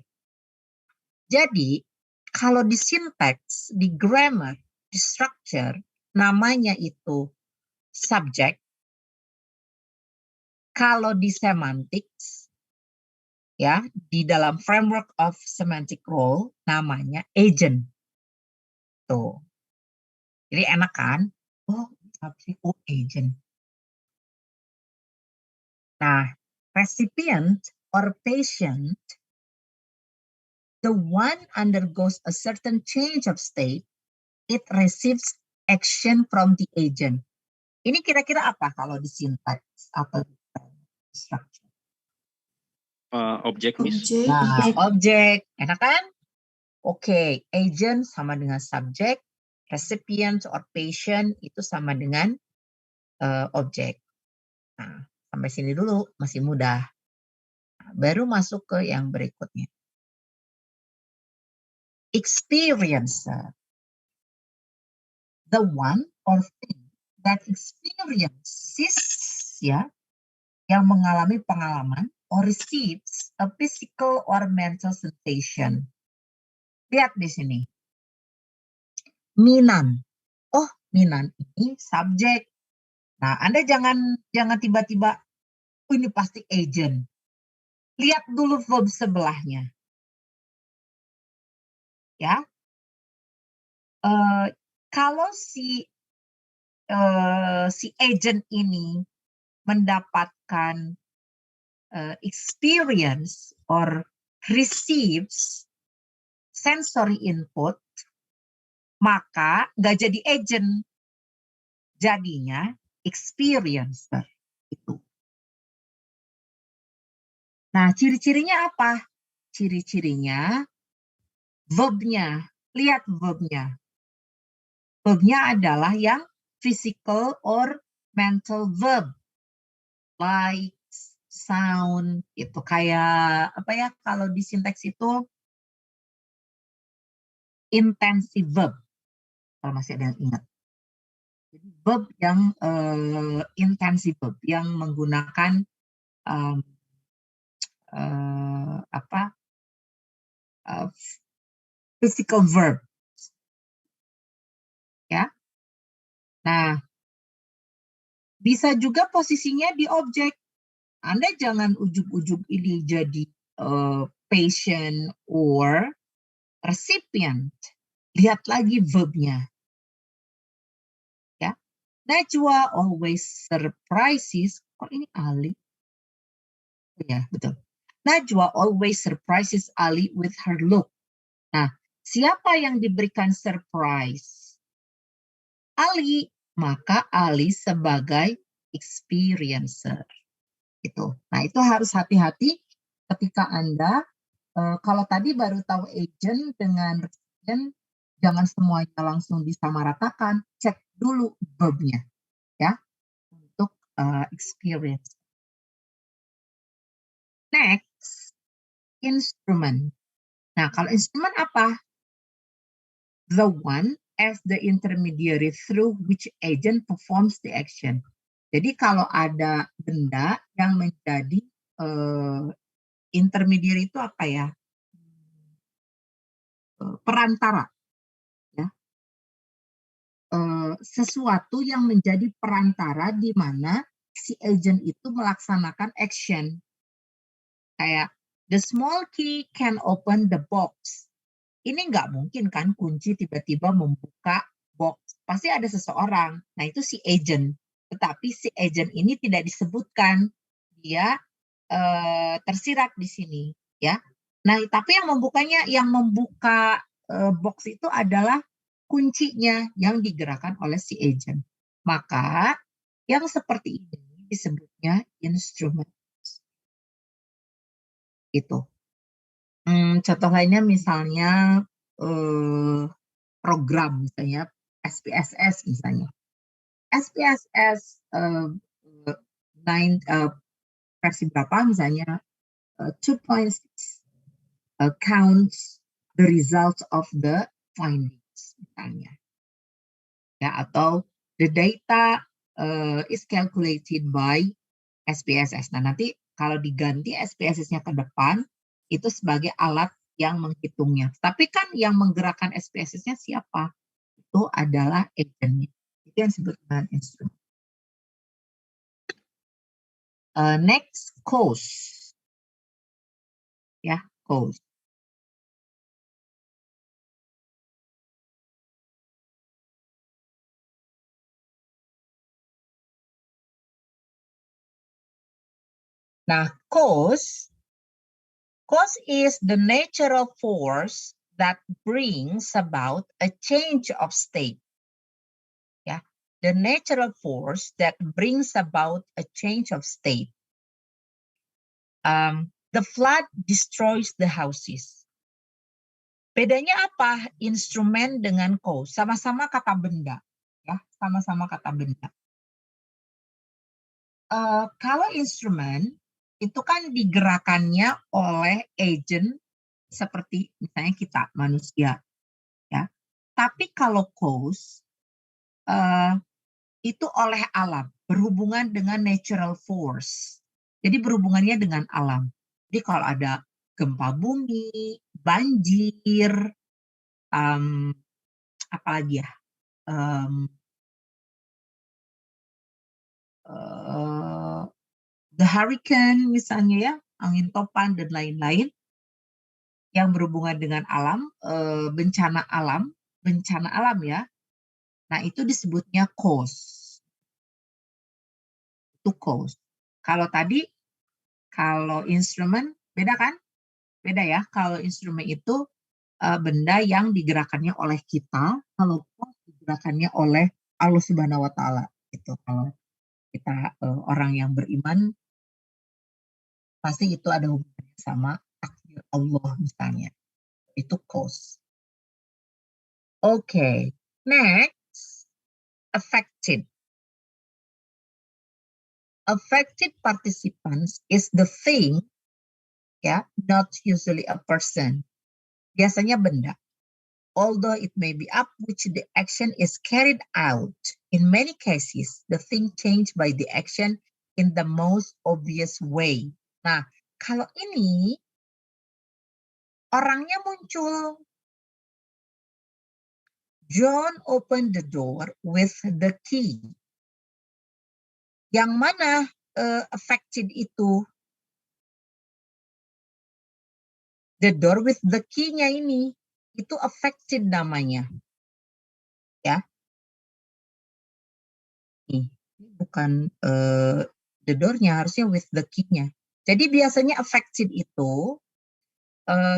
Jadi, kalau di syntax, di grammar, di structure, namanya itu subject. Kalau di semantics, ya di dalam framework of semantic role namanya agent. Tuh. Jadi enak kan? Oh, agent. Nah, recipient or patient, the one undergoes a certain change of state, it receives action from the agent. Ini kira-kira apa kalau di sintaks atau di structure? Objek, Miss. Nah, objek, enak kan? Oke, agent sama dengan subject, recipient or patient itu sama dengan objek. Nah, sampai sini dulu masih mudah. Nah, baru masuk ke yang berikutnya. Experiencer, the one or thing that experiences, ya, yang mengalami pengalaman or receives a physical or mental sensation. Lihat di sini. Minan. Oh, Minan ini subjek. Nah, Anda jangan tiba-tiba, oh ini pasti agent. Lihat dulu verb sebelahnya. Ya. Kalau si agent ini mendapatkan experience or receives sensory input, maka nggak jadi agent, jadinya experiencer itu. Nah, ciri-cirinya apa? Ciri-cirinya verbnya. Lihat verbnya. Verbnya adalah yang physical or mental verb. Like, sound, itu kayak apa ya, kalau di sinteks itu intensive verb. Kalau masih ada yang ingat. Jadi verb yang intensive verb, yang menggunakan physical verb. Ya. Nah, bisa juga posisinya di objek. Anda jangan ujug-ujug ini jadi patient or recipient. Lihat lagi verbnya. Ya. Najwa always surprises. Kok ini Ali? Ya, betul. Najwa always surprises Ali with her look. Nah, siapa yang diberikan surprise? Ali. Maka Ali sebagai experiencer. Itu. Nah, itu harus hati-hati ketika Anda, kalau tadi baru tahu agent dengan recipient, jangan semuanya langsung disamaratakan, cek dulu verbnya, ya, untuk experience. Next, instrument. Nah, kalau instrument apa? The one as the intermediary through which agent performs the action. Jadi kalau ada benda yang menjadi intermediary itu apa ya? Perantara. Ya. Sesuatu yang menjadi perantara di mana si agent itu melaksanakan action. Kayak, the small key can open the box. Ini nggak mungkin kan kunci tiba-tiba membuka box. Pasti ada seseorang. Nah, itu si agent. Tetapi si agent ini tidak disebutkan. Dia tersirat di sini, ya. Nah, tapi yang membuka box itu adalah kuncinya yang digerakkan oleh si agent. Maka yang seperti ini disebutnya instrument. Itu. Contoh lainnya misalnya program, misalnya SPSS misalnya. SPSS versi berapa misalnya 2.6 counts the results of the findings misalnya. Ya, atau the data is calculated by SPSS. Nah, nanti kalau diganti SPSS-nya ke depan, itu sebagai alat yang menghitungnya. Tapi kan yang menggerakkan SPSS-nya siapa? Itu adalah agent-nya. Itu yang disebut dengan instrument. Next, cause. ya, cause. Nah, cause is the natural force that brings about a change of state. Yeah, the natural force that brings about a change of state. The flood destroys the houses. Bedanya apa? Instrumen dengan cause, sama-sama kata benda, ya, sama-sama kata benda. Kalau instrumen itu kan digerakkannya oleh agent seperti misalnya kita manusia, ya. Tapi kalau cause itu oleh alam, berhubungan dengan natural force. Jadi berhubungannya dengan alam. Jadi kalau ada gempa bumi, banjir, apalagi ya, the hurricane misalnya ya, angin topan dan lain-lain yang berhubungan dengan alam, bencana alam ya. Nah itu disebutnya cause. Itu cause. Kalau tadi, kalau instrumen beda kan? Beda ya. Kalau instrumen itu benda yang digerakkannya oleh kita, kalau cause digerakkannya oleh Allah Subhanahu wa Ta'ala. Itu kalau kita orang yang beriman, pasti itu ada hubungannya sama takdir Allah misalnya. Itu cause. Okay, next, affected. Affected participants is the thing, ya, not usually a person. Biasanya benda. Although it may be up which the action is carried out, in many cases, the thing changed by the action in the most obvious way. Nah, kalau ini, orangnya muncul. John opened the door with the key. Yang mana affected itu? The door with the key-nya ini, itu affected namanya. Ya. Ini bukan the door-nya, harusnya with the key-nya. Jadi biasanya affected itu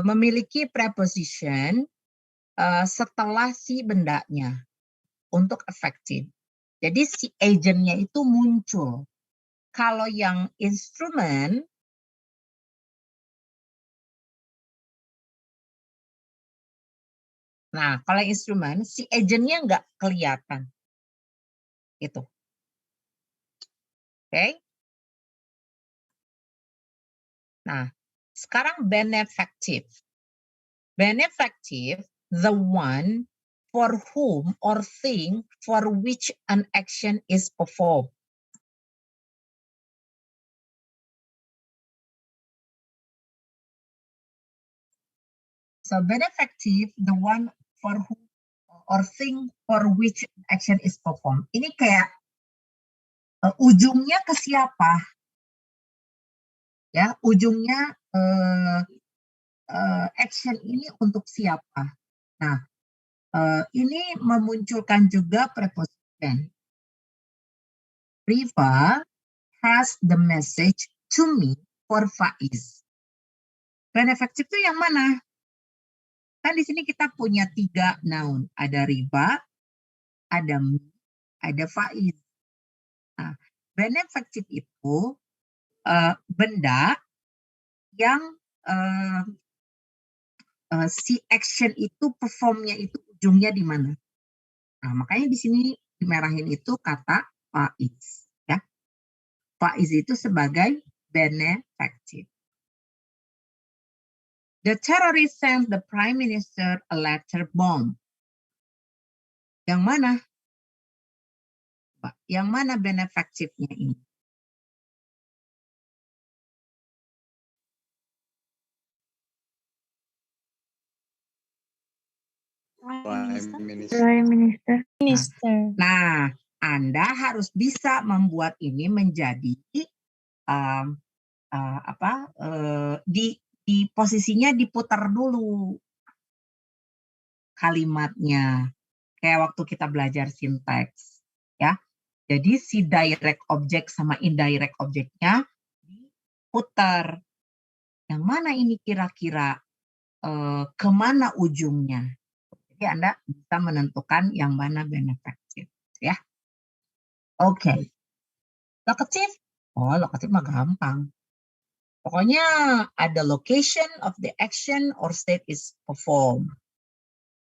memiliki preposition setelah si bendanya untuk affected. Jadi si agentnya itu muncul. Kalau yang instrumen, nah kalau instrumen si agentnya nggak kelihatan. Itu. Oke. Nah, sekarang benefactive. Benefactive, the one for whom or thing for which an action is performed. So benefactive, the one for whom or thing for which action is performed. Ini kayak ujungnya ke siapa? Ya, ujungnya action ini untuk siapa? Nah, ini memunculkan juga preposition. Riva has the message to me for Faiz. Benefactive itu yang mana? Kan di sini kita punya 3 noun. Ada Riva, ada me, ada Faiz. Nah, benefactive itu benda yang si action itu performnya itu ujungnya di mana. Nah, makanya di sini dimerahin itu kata Faiz. Ya. Faiz itu sebagai benefactive. The terrorist sent the prime minister a letter bomb. Yang mana? Yang mana benefactive-nya ini? Prime Minister. Nah, Anda harus bisa membuat ini menjadi di posisinya diputar dulu kalimatnya. Kayak waktu kita belajar sinteks, ya. Jadi si direct object sama indirect objectnya diputar. Yang mana ini kira-kira kemana ujungnya? Jadi Anda bisa menentukan yang mana benefaktif, ya. Oke. Locative? Oh, locative mah gampang. Pokoknya ada location of the action or state is performed.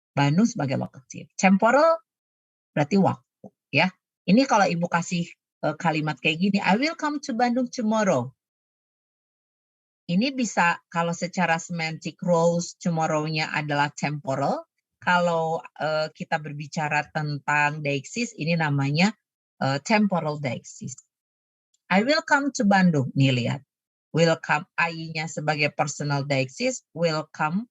Bandung sebagai locative. Temporal berarti waktu, ya. Ini kalau Ibu kasih kalimat kayak gini, I will come to Bandung tomorrow. Ini bisa kalau secara semantic roles tomorrow-nya adalah temporal. Kalau kita berbicara tentang deixis, ini namanya temporal deixis. I will come to Bandung. Nih lihat. Will come, I-nya sebagai personal deixis, will come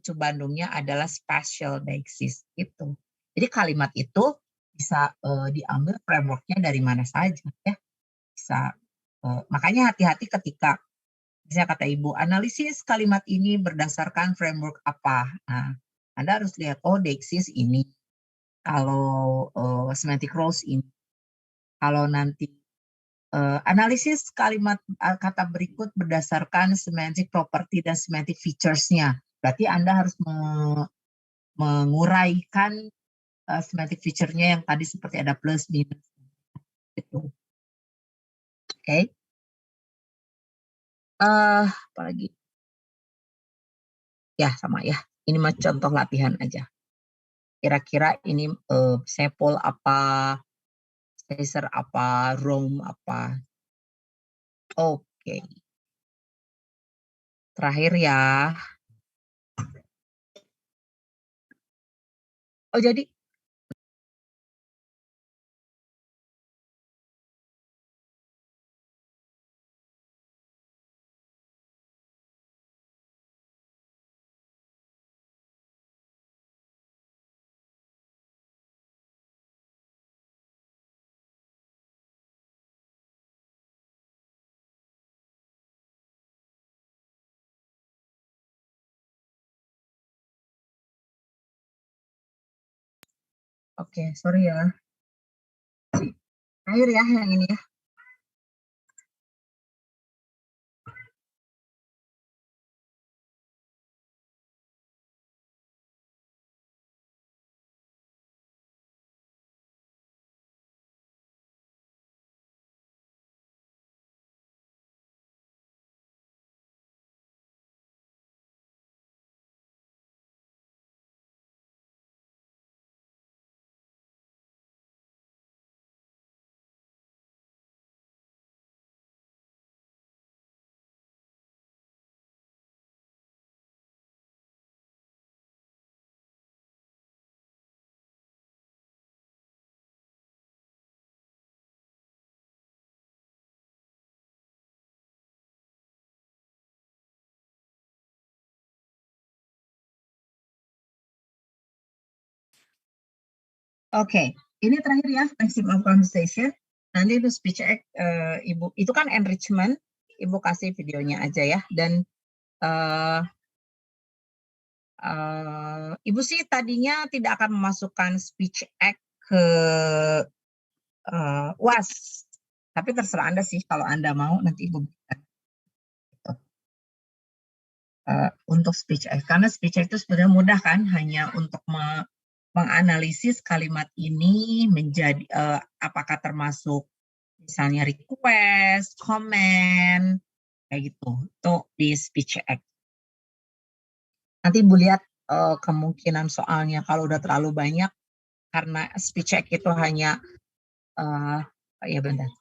to Bandungnya adalah spatial deixis. Itu. Jadi kalimat itu bisa diambil framework-nya dari mana saja, ya. Bisa. Makanya hati-hati ketika bisa kata Ibu, analisis kalimat ini berdasarkan framework apa. Nah, Anda harus lihat, oh deixis ini. Kalau semantic roles ini. Kalau nanti analisis kalimat kata berikut berdasarkan semantic property dan semantic features-nya. Berarti Anda harus menguraikan semantic feature-nya yang tadi seperti ada plus, minus. Gitu. Oke. Apalagi? Ya, sama ya. Ini mah contoh latihan aja. Kira-kira ini Sepol apa, Caesar apa, Rome apa. Oke. Terakhir ya. Oh, jadi oke, sorry ya. Terakhir ya yang ini ya. Oke, ini terakhir ya, maximum conversation. Nanti itu speech act, Ibu, itu kan enrichment, Ibu kasih videonya aja ya. Dan Ibu sih tadinya tidak akan memasukkan speech act ke UAS, tapi terserah Anda sih, kalau Anda mau nanti Ibu berikan. Untuk speech act, karena speech act itu sebenarnya mudah kan, hanya untuk menganalisis kalimat ini menjadi apakah termasuk misalnya request, comment, kayak gitu. Itu di speech act. Nanti Ibu lihat kemungkinan soalnya kalau udah terlalu banyak, karena speech act itu hanya ya bentar.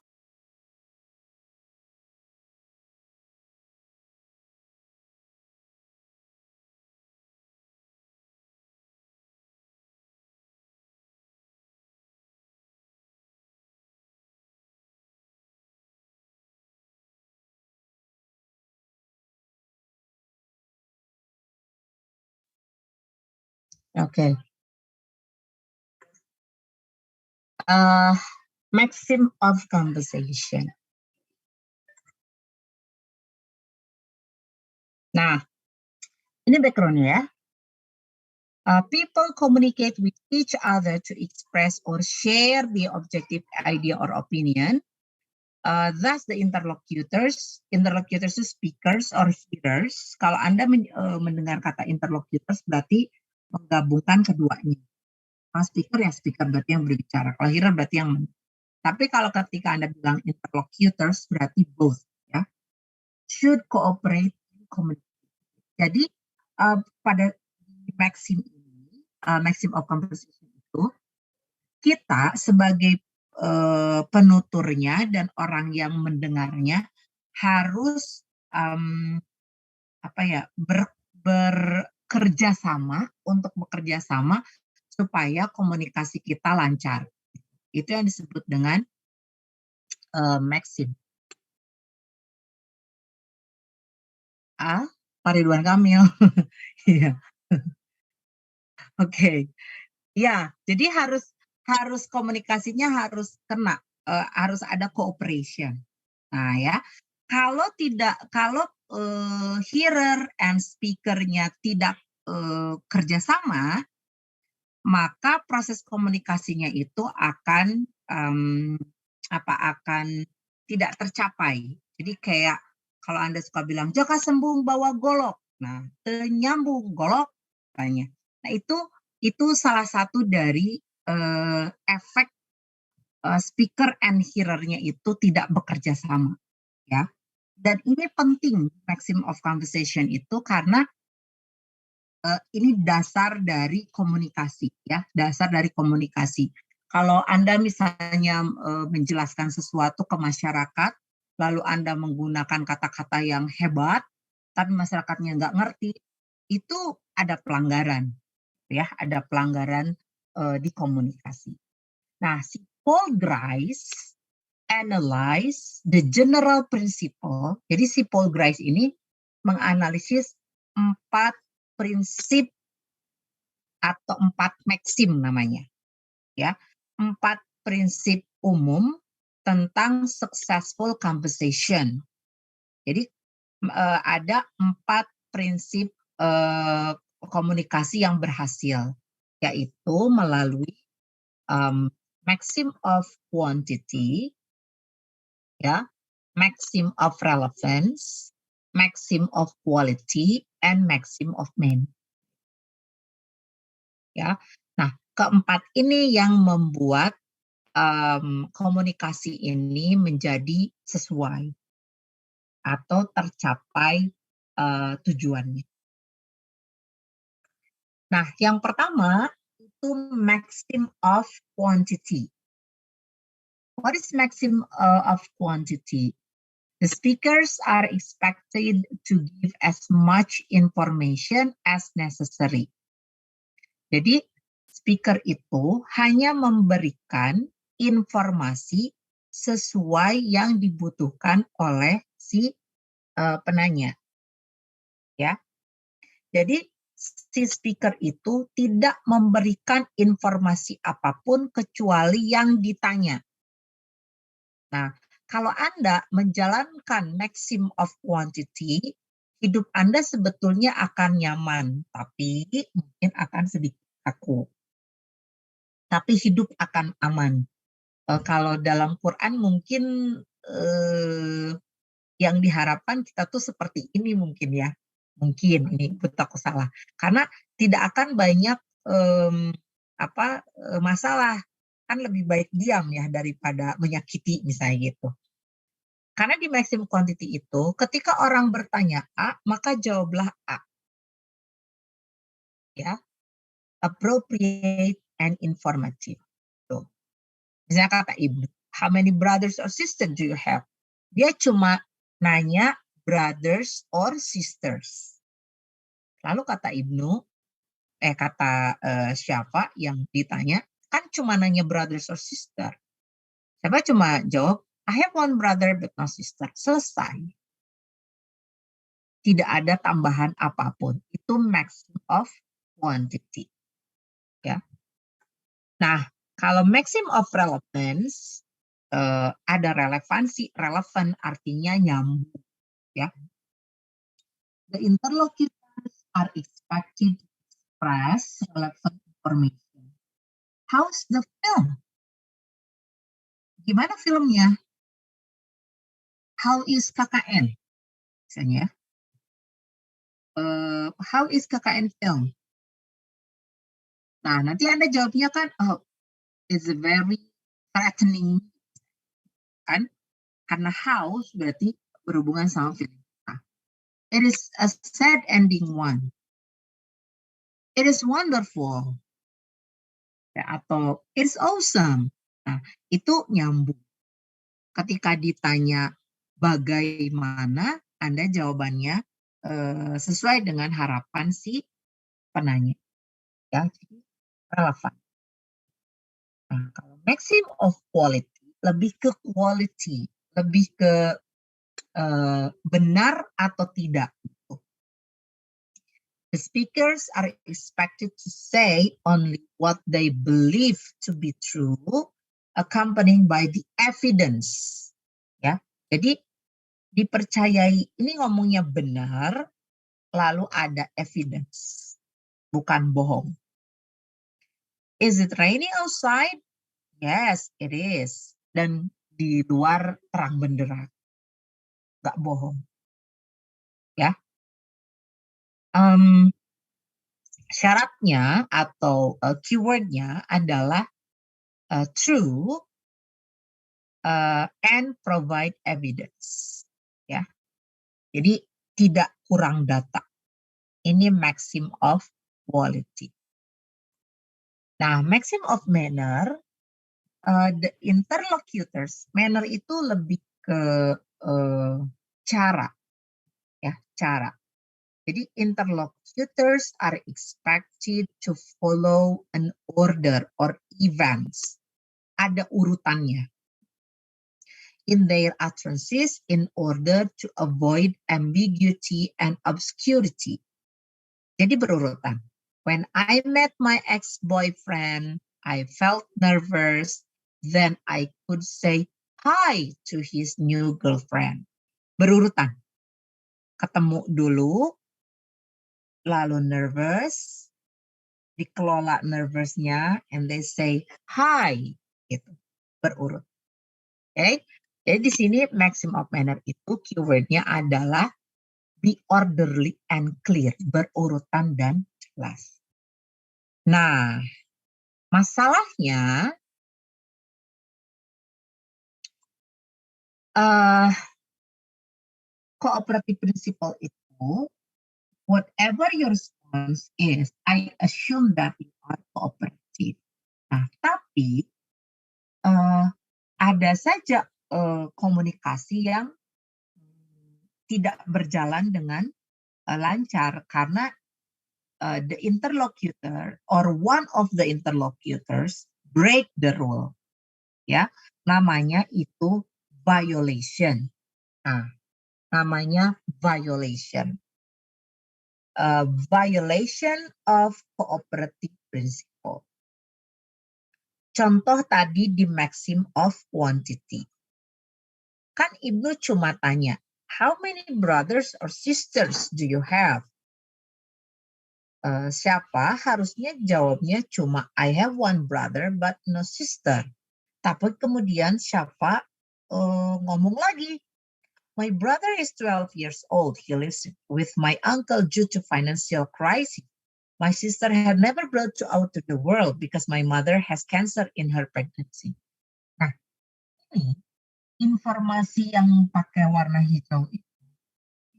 Oke. Maxim of conversation. Nah, ini background-nya ya. People communicate with each other to express or share the objective idea or opinion. Thus, the interlocutors to speakers or hearers. Kalau Anda mendengar kata interlocutors berarti menggabungkan keduanya. Kalau speaker ya speaker berarti yang berbicara. Kalau hearer berarti yang. Tapi kalau ketika Anda bilang interlocutors berarti both, ya. Should cooperate in communication. Jadi pada maxim ini, maxim of conversation itu, kita sebagai penuturnya dan orang yang mendengarnya harus bekerja sama supaya komunikasi kita lancar. Itu yang disebut dengan maxim. Pak Ridwan Kamil. Iya. Oke. Ya, jadi harus komunikasinya harus kena, harus ada cooperation. Nah ya, kalau hearer and speaker-nya tidak kerjasama, maka proses komunikasinya itu akan tidak tercapai. Jadi kayak kalau Anda suka bilang jaka sembung bawa golok, nah nyambung golok tanya. Nah itu salah satu dari efek speaker and hearer-nya itu tidak bekerja sama, ya. Dan ini penting maxim of conversation itu karena ini dasar dari komunikasi, ya, dasar dari komunikasi. Kalau Anda misalnya menjelaskan sesuatu ke masyarakat, lalu Anda menggunakan kata-kata yang hebat, tapi masyarakatnya nggak ngerti, itu ada pelanggaran, ya, ada pelanggaran di komunikasi. Nah, si Paul Grice analyze the general principle. Jadi si Paul Grice ini menganalisis 4 prinsip atau 4 maxim namanya, ya, 4 prinsip umum tentang successful conversation. Jadi ada 4 prinsip komunikasi yang berhasil, yaitu melalui maxim of quantity, ya, maxim of relevance, maxim of quality, and maxim of meaning. Ya, nah keempat ini yang membuat komunikasi ini menjadi sesuai atau tercapai tujuannya. Nah, yang pertama itu maxim of quantity. What is maxim of quantity? The speakers are expected to give as much information as necessary. Jadi, speaker itu hanya memberikan informasi sesuai yang dibutuhkan oleh si penanya. Ya. Jadi, si speaker itu tidak memberikan informasi apapun kecuali yang ditanya. Nah, kalau Anda menjalankan maxim of quantity, hidup Anda sebetulnya akan nyaman, tapi mungkin akan sedikit kaku. Tapi hidup akan aman. Kalau dalam Quran mungkin yang diharapkan kita tuh seperti ini mungkin ya. Mungkin ini aku salah. Karena tidak akan banyak masalah. Kan lebih baik diam ya daripada menyakiti misalnya gitu. Karena di maxim quantity itu ketika orang bertanya A, maka jawablah A. Ya. Appropriate and informative. Tuh. Misalnya kata Ibnu, how many brothers or sisters do you have? Dia cuma nanya brothers or sisters. Lalu kata Ibnu, siapa yang ditanya, kan cuma nanya brothers or sister. Siapa cuma jawab, I have one brother but no sister. Selesai. Tidak ada tambahan apapun. Itu maxim of quantity. Ya. Nah, kalau maxim of relevance, ada relevansi. Relevan artinya nyambung. Ya. The interlocutors are expected to express relevant information. How's the film? Gimana filmnya? How is KKN? Misalnya. How is KKN film? Nah, nanti Anda jawabnya kan, oh, it's a very threatening, kan? Karena how berarti berhubungan sama film. Nah, it is a sad ending one. It is wonderful. Ya, atau it's awesome. Nah, itu nyambung. Ketika ditanya bagaimana, Anda jawabannya sesuai dengan harapan si penanya. Ya, jadi relevan. Nah, kalau maximum of quality, lebih ke quality, lebih ke benar atau tidak. The speakers are expected to say only what they believe to be true, accompanied by the evidence. Ya, jadi dipercayai ini ngomongnya benar, lalu ada evidence, bukan bohong. Is it raining outside? Yes, it is. Dan di luar terang benderang, nggak bohong. Ya. Syaratnya atau keywordnya adalah true and provide evidence. Ya, jadi tidak kurang data. Ini maxim of quality. Nah, maxim of manner, the interlocutors, manner itu lebih ke cara, ya, cara. Jadi interlocutors are expected to follow an order or events. Ada urutannya in their utterances in order to avoid ambiguity and obscurity. Jadi berurutan. When I met my ex-boyfriend, I felt nervous. Then I could say hi to his new girlfriend. Berurutan. Ketemu dulu, lalu nervous, dikelola nervousnya, and they say hi, gitu, berurut. Okay? Jadi di sini maxim of manner itu keywordnya adalah be orderly and clear, berurutan dan jelas. Nah, masalahnya cooperative principle itu, whatever your response is, I assume that you are cooperative. Nah, tapi ada saja komunikasi yang tidak berjalan dengan lancar karena the interlocutor or one of the interlocutors break the rule. Ya, namanya itu violation. Nah, namanya violation. Violation of cooperative principle. Contoh tadi di maxim of quantity. Kan Ibnu cuma tanya, how many brothers or sisters do you have? Siapa harusnya jawabnya cuma I have one brother but no sister. Tapi kemudian siapa ngomong lagi, my brother is 12 years old. He lives with my uncle due to financial crisis. My sister had never brought out to the world because my mother has cancer in her pregnancy. Nah, ini informasi yang pakai warna hijau itu,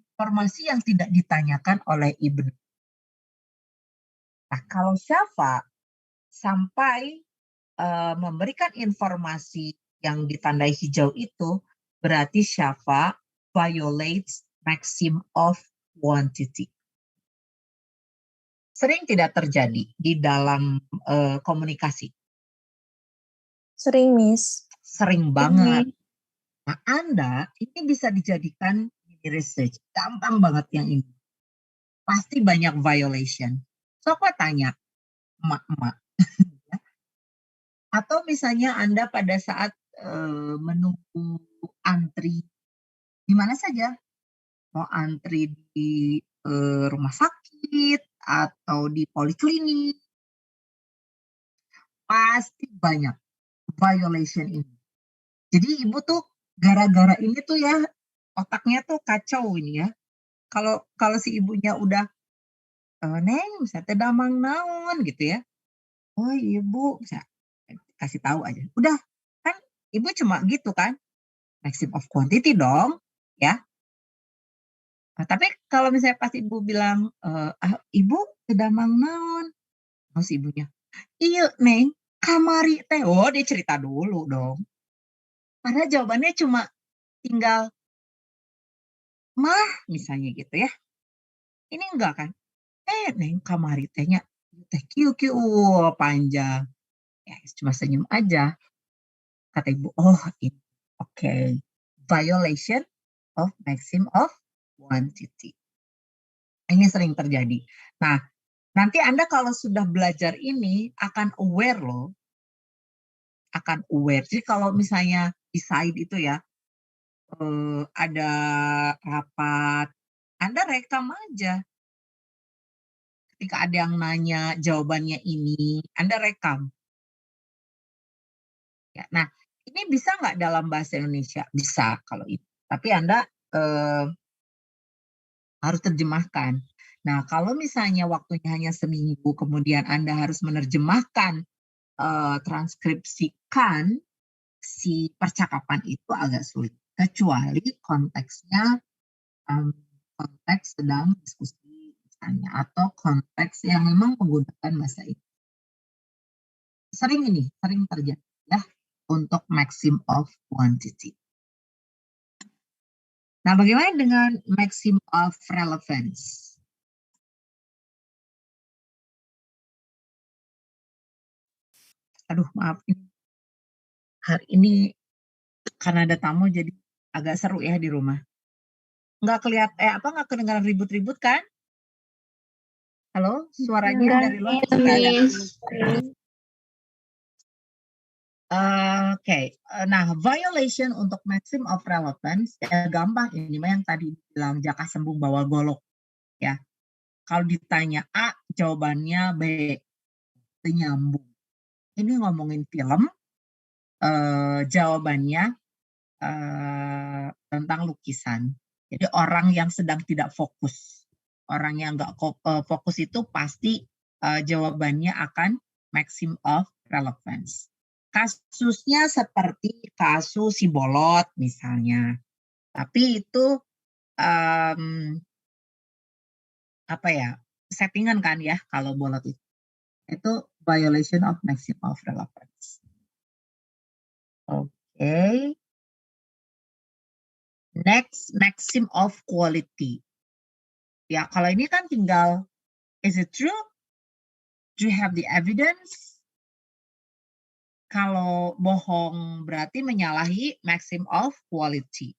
informasi yang tidak ditanyakan oleh Ibnu. Nah, kalau Syafa sampai memberikan informasi yang ditandai hijau itu, berarti Syafa violates maxim of quantity. Sering tidak terjadi di dalam komunikasi? Sering, Miss. Sering banget. Nah, Anda ini bisa dijadikan research. Gampang banget yang ini. Pasti banyak violation. So, aku tanya, emak-emak. Atau misalnya Anda pada saat menunggu antri, di mana saja? Mau antri di rumah sakit atau di poliklinik, pasti banyak violation ini. Jadi ibu tuh gara-gara ini tuh ya otaknya tuh kacau ini ya. Kalau si ibunya udah Neng, saya teh damang naon gitu ya. Oh ibu, bisa kasih tahu aja. Udah kan ibu cuma gitu kan. Maximum of quantity dong, ya. Nah, tapi kalau misalnya pas ibu bilang, ibu teh damang naon? Oh si ibunya, iya Neng, kamari teh. Oh dia cerita dulu dong. Karena jawabannya cuma tinggal mah misalnya gitu ya. Ini enggak kan? Neng kamari tehnya teh kieu panjang. Ya cuma senyum aja. Kata ibu, oh ini oke. Violation of maxim of quantity. Ini sering terjadi. Nah, nanti Anda kalau sudah belajar ini akan aware loh. Akan aware. Jadi kalau misalnya di side itu ya, ada rapat, Anda rekam aja. Ketika ada yang nanya jawabannya ini, Anda rekam. Ya, nah, ini bisa nggak dalam bahasa Indonesia? Bisa kalau itu. Tapi Anda harus terjemahkan. Nah, kalau misalnya waktunya hanya seminggu, kemudian Anda harus menerjemahkan, transkripsikan si percakapan itu agak sulit. Kecuali konteksnya konteks sedang diskusi misalnya, atau konteks yang memang menggunakan bahasa Inggris. Sering terjadi ya untuk maxim of quantity. Nah, bagaimana dengan maxim of relevance? Aduh, maaf hari ini karena ada tamu jadi agak seru ya di rumah. Nggak kedengaran ribut-ribut kan? Halo, suaranya dari luar sudah ada. Oke. Nah, violation untuk maxim of relevance ya gampang ini mah yang tadi bilang jaka sembung bawa golok ya. Kalau ditanya A, jawabannya B, itu nyambung. Ini ngomongin film, jawabannya tentang lukisan. Jadi orang yang sedang tidak fokus, orang yang nggak fokus itu pasti jawabannya akan maxim of relevance. Kasusnya seperti kasus si bolot misalnya, tapi itu settingan kan ya kalau bolot itu violation of maxim of relevance. Oke. Next, maxim of quality. Ya, kalau ini kan tinggal, is it true? Do you have the evidence? Kalau bohong berarti menyalahi maxim of quality.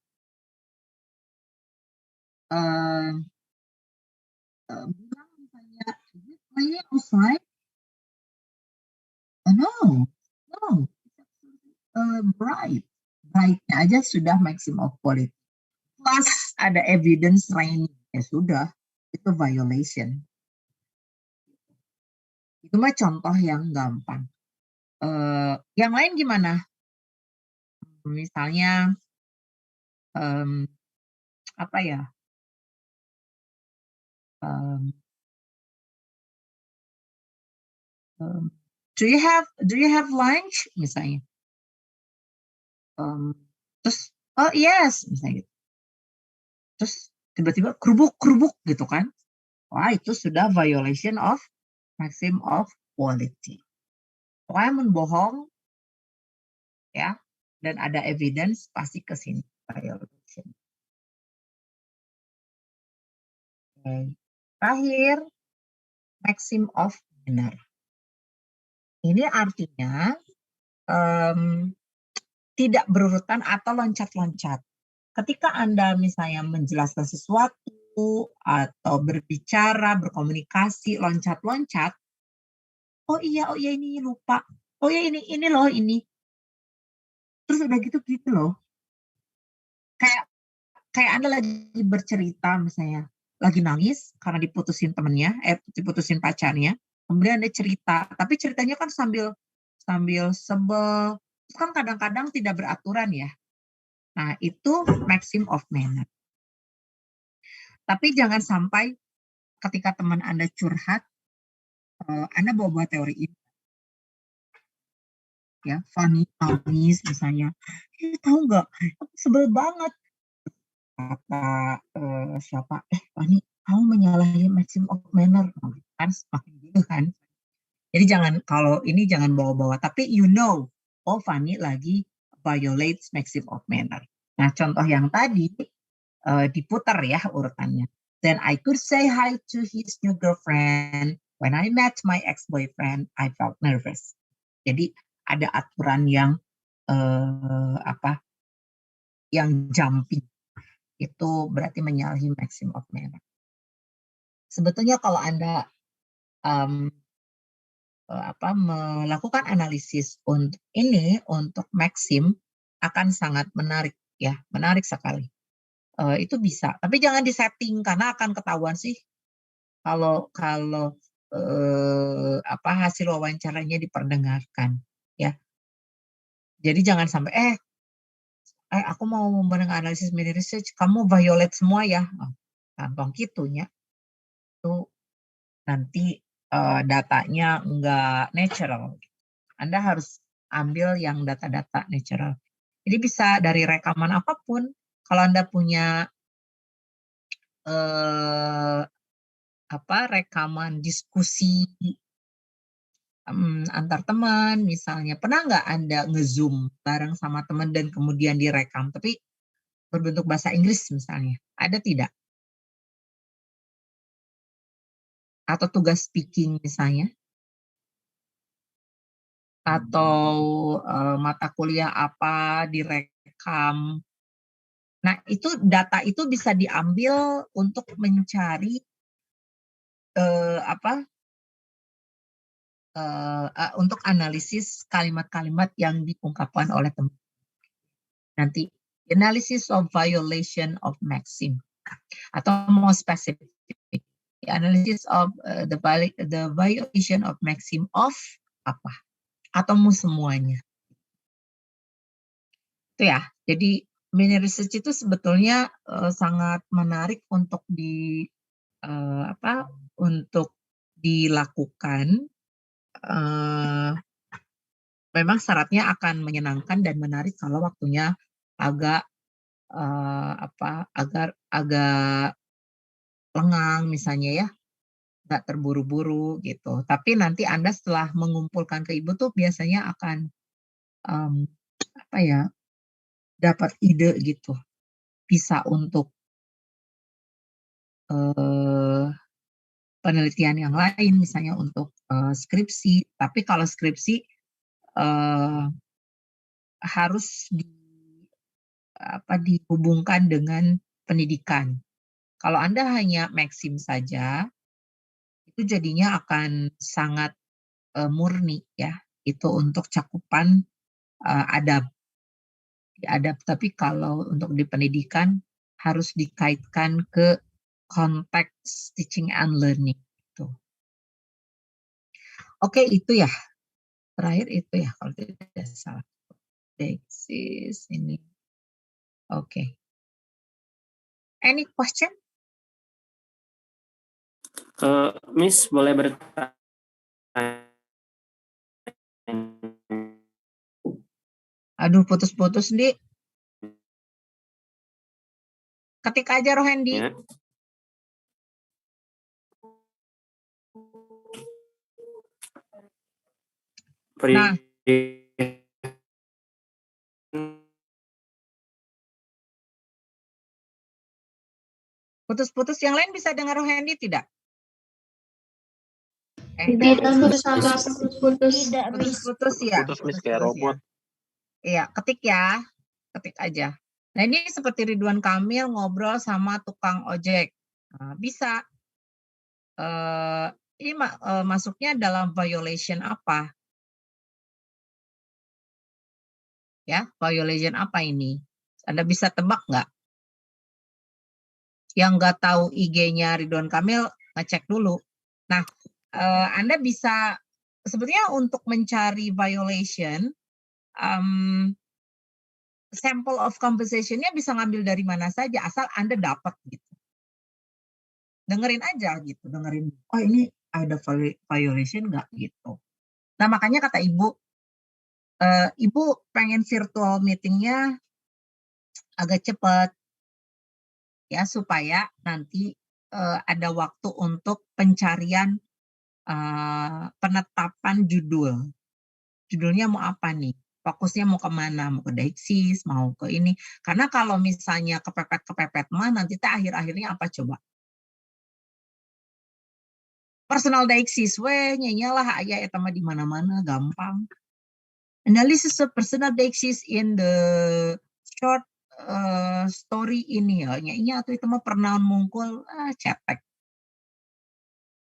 Bilang misalnya, is it playing outside? No. Bright. Brightnya aja sudah maxim of quality. Plus ada evidence raining, ya sudah, itu violation. Itu mah contoh yang gampang. Yang lain gimana? Misalnya do you have lunch misalnya? Terus oh yes misalnya gitu. Terus tiba-tiba kerubuk gitu kan? Wah itu sudah violation of maxim of quality. Pokoknya menbohong ya dan ada evidence pasti ke sini violation. Okay. Terakhir maxim of manner. Ini artinya tidak berurutan atau loncat-loncat. Ketika Anda misalnya menjelaskan sesuatu atau berbicara, berkomunikasi, loncat-loncat, oh iya ini lupa, oh iya ini loh ini. Terus udah gitu loh. Kayak Anda lagi bercerita misalnya, lagi nangis karena diputusin temennya, diputusin pacarnya. Kemudian ada cerita, tapi ceritanya kan sambil sebel. Kan kadang-kadang tidak beraturan ya. Nah, itu maxim of manner. Tapi jangan sampai ketika teman Anda curhat, Anda bawa teori ini. Ya, funny, nangis misalnya. Tahu nggak, aku sebel banget. Kata siapa, Fanny, kamu menyalahi maxim of manner. Kan semakin gitu kan. Jadi kalau ini jangan bawa-bawa. Tapi oh Fanny lagi violates maxim of manner. Nah, contoh yang tadi diputar ya urutannya. Then I could say hi to his new girlfriend. When I met my ex-boyfriend, I felt nervous. Jadi ada aturan yang yang jumping. Itu berarti menyalahi maxim of manner. Sebetulnya kalau Anda melakukan analisis untuk maxim akan sangat menarik ya, menarik sekali. Itu bisa, tapi jangan disetting karena akan ketahuan sih kalau hasil wawancaranya diperdengarkan ya. Jadi jangan sampai aku mau menganalisis mini research, kamu violate semua ya. Gampang gitunya. Itu nanti datanya enggak natural. Anda harus ambil yang data-data natural. Jadi bisa dari rekaman apapun. Kalau Anda punya rekaman diskusi antar teman misalnya, pernah nggak Anda nge-zoom bareng sama teman dan kemudian direkam, tapi berbentuk bahasa Inggris misalnya, ada tidak? Atau tugas speaking misalnya? Atau mata kuliah apa direkam. Nah, data itu bisa diambil untuk mencari untuk analisis kalimat-kalimat yang diungkapkan oleh teman. Nanti analysis of violation of maxim atau more specific analysis of the violation of maxim of apa atau semuanya. Itu ya. Jadi mini research itu sebetulnya sangat menarik untuk untuk dilakukan. Memang syaratnya akan menyenangkan dan menarik kalau waktunya agak agak lengang misalnya ya, nggak terburu-buru gitu. Tapi nanti Anda setelah mengumpulkan ke Ibu tuh biasanya akan dapat ide gitu, bisa untuk penelitian yang lain misalnya untuk skripsi. Tapi kalau skripsi harus dihubungkan dengan pendidikan. Kalau Anda hanya maxim saja, itu jadinya akan sangat murni ya, itu untuk cakupan adab. Tapi kalau untuk di pendidikan harus dikaitkan ke konteks teaching and learning. Gitu. Oke, itu ya. Terakhir itu ya kalau tidak salah. Dexis ini. Oke. Any question? Miss boleh bertanya? Aduh, putus-putus, Di. Ketik aja, Rohendi. Ya. Nah. Putus-putus, yang lain bisa dengar Rohendi tidak? Tidak, putus-putus. Putus ya. Putus Miss kayak robot. Iya, ketik ya. Ketik aja. Nah, ini seperti Ridwan Kamil ngobrol sama tukang ojek. Nah, bisa. Ini masuknya dalam violation apa? Ya, violation apa ini? Anda bisa tebak nggak? Yang nggak tahu IG-nya Ridwan Kamil, ngecek dulu. Nah, Anda bisa sebetulnya untuk mencari violation, sample of conversation-nya bisa ngambil dari mana saja, asal Anda dapat gitu. Dengerin aja gitu, dengerin, oh ini ada violation nggak gitu. Nah makanya kata Ibu, Ibu pengen virtual meeting-nya agak cepat, ya supaya nanti ada waktu untuk pencarian penetapan judul. Judulnya mau apa nih? Fokusnya mau kemana? Mau ke Deixis, mau ke ini. Karena kalau misalnya kepepet mah nanti akhir-akhirnya apa coba? Personal Deixis, nyanyalah ayah eta mah di mana-mana gampang. Analysis of personal Deixis in the short story ini ya, nyanyinya atau itu mah pronoun mungkul, cetek.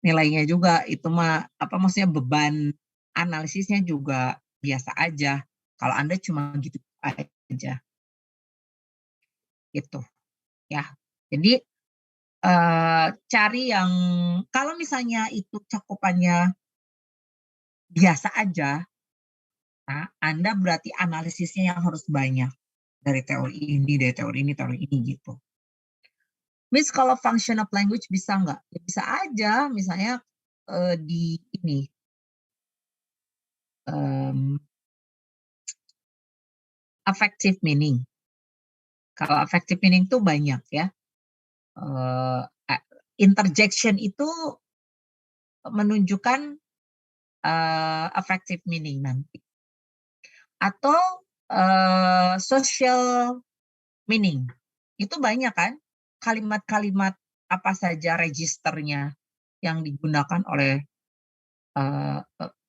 Nilainya juga itu mah apa maksudnya beban analisisnya juga biasa aja. Kalau Anda cuma gitu aja. Gitu ya. Jadi cari yang kalau misalnya itu cakupannya biasa aja, nah, Anda berarti analisisnya yang harus banyak dari teori ini gitu. Miss, kalau function of language bisa nggak? Ya, bisa aja, misalnya di ini affective meaning. Kalau affective meaning tuh banyak ya. Interjection itu menunjukkan affective meaning nanti. Atau social meaning. Itu banyak kan kalimat-kalimat apa saja registernya yang digunakan oleh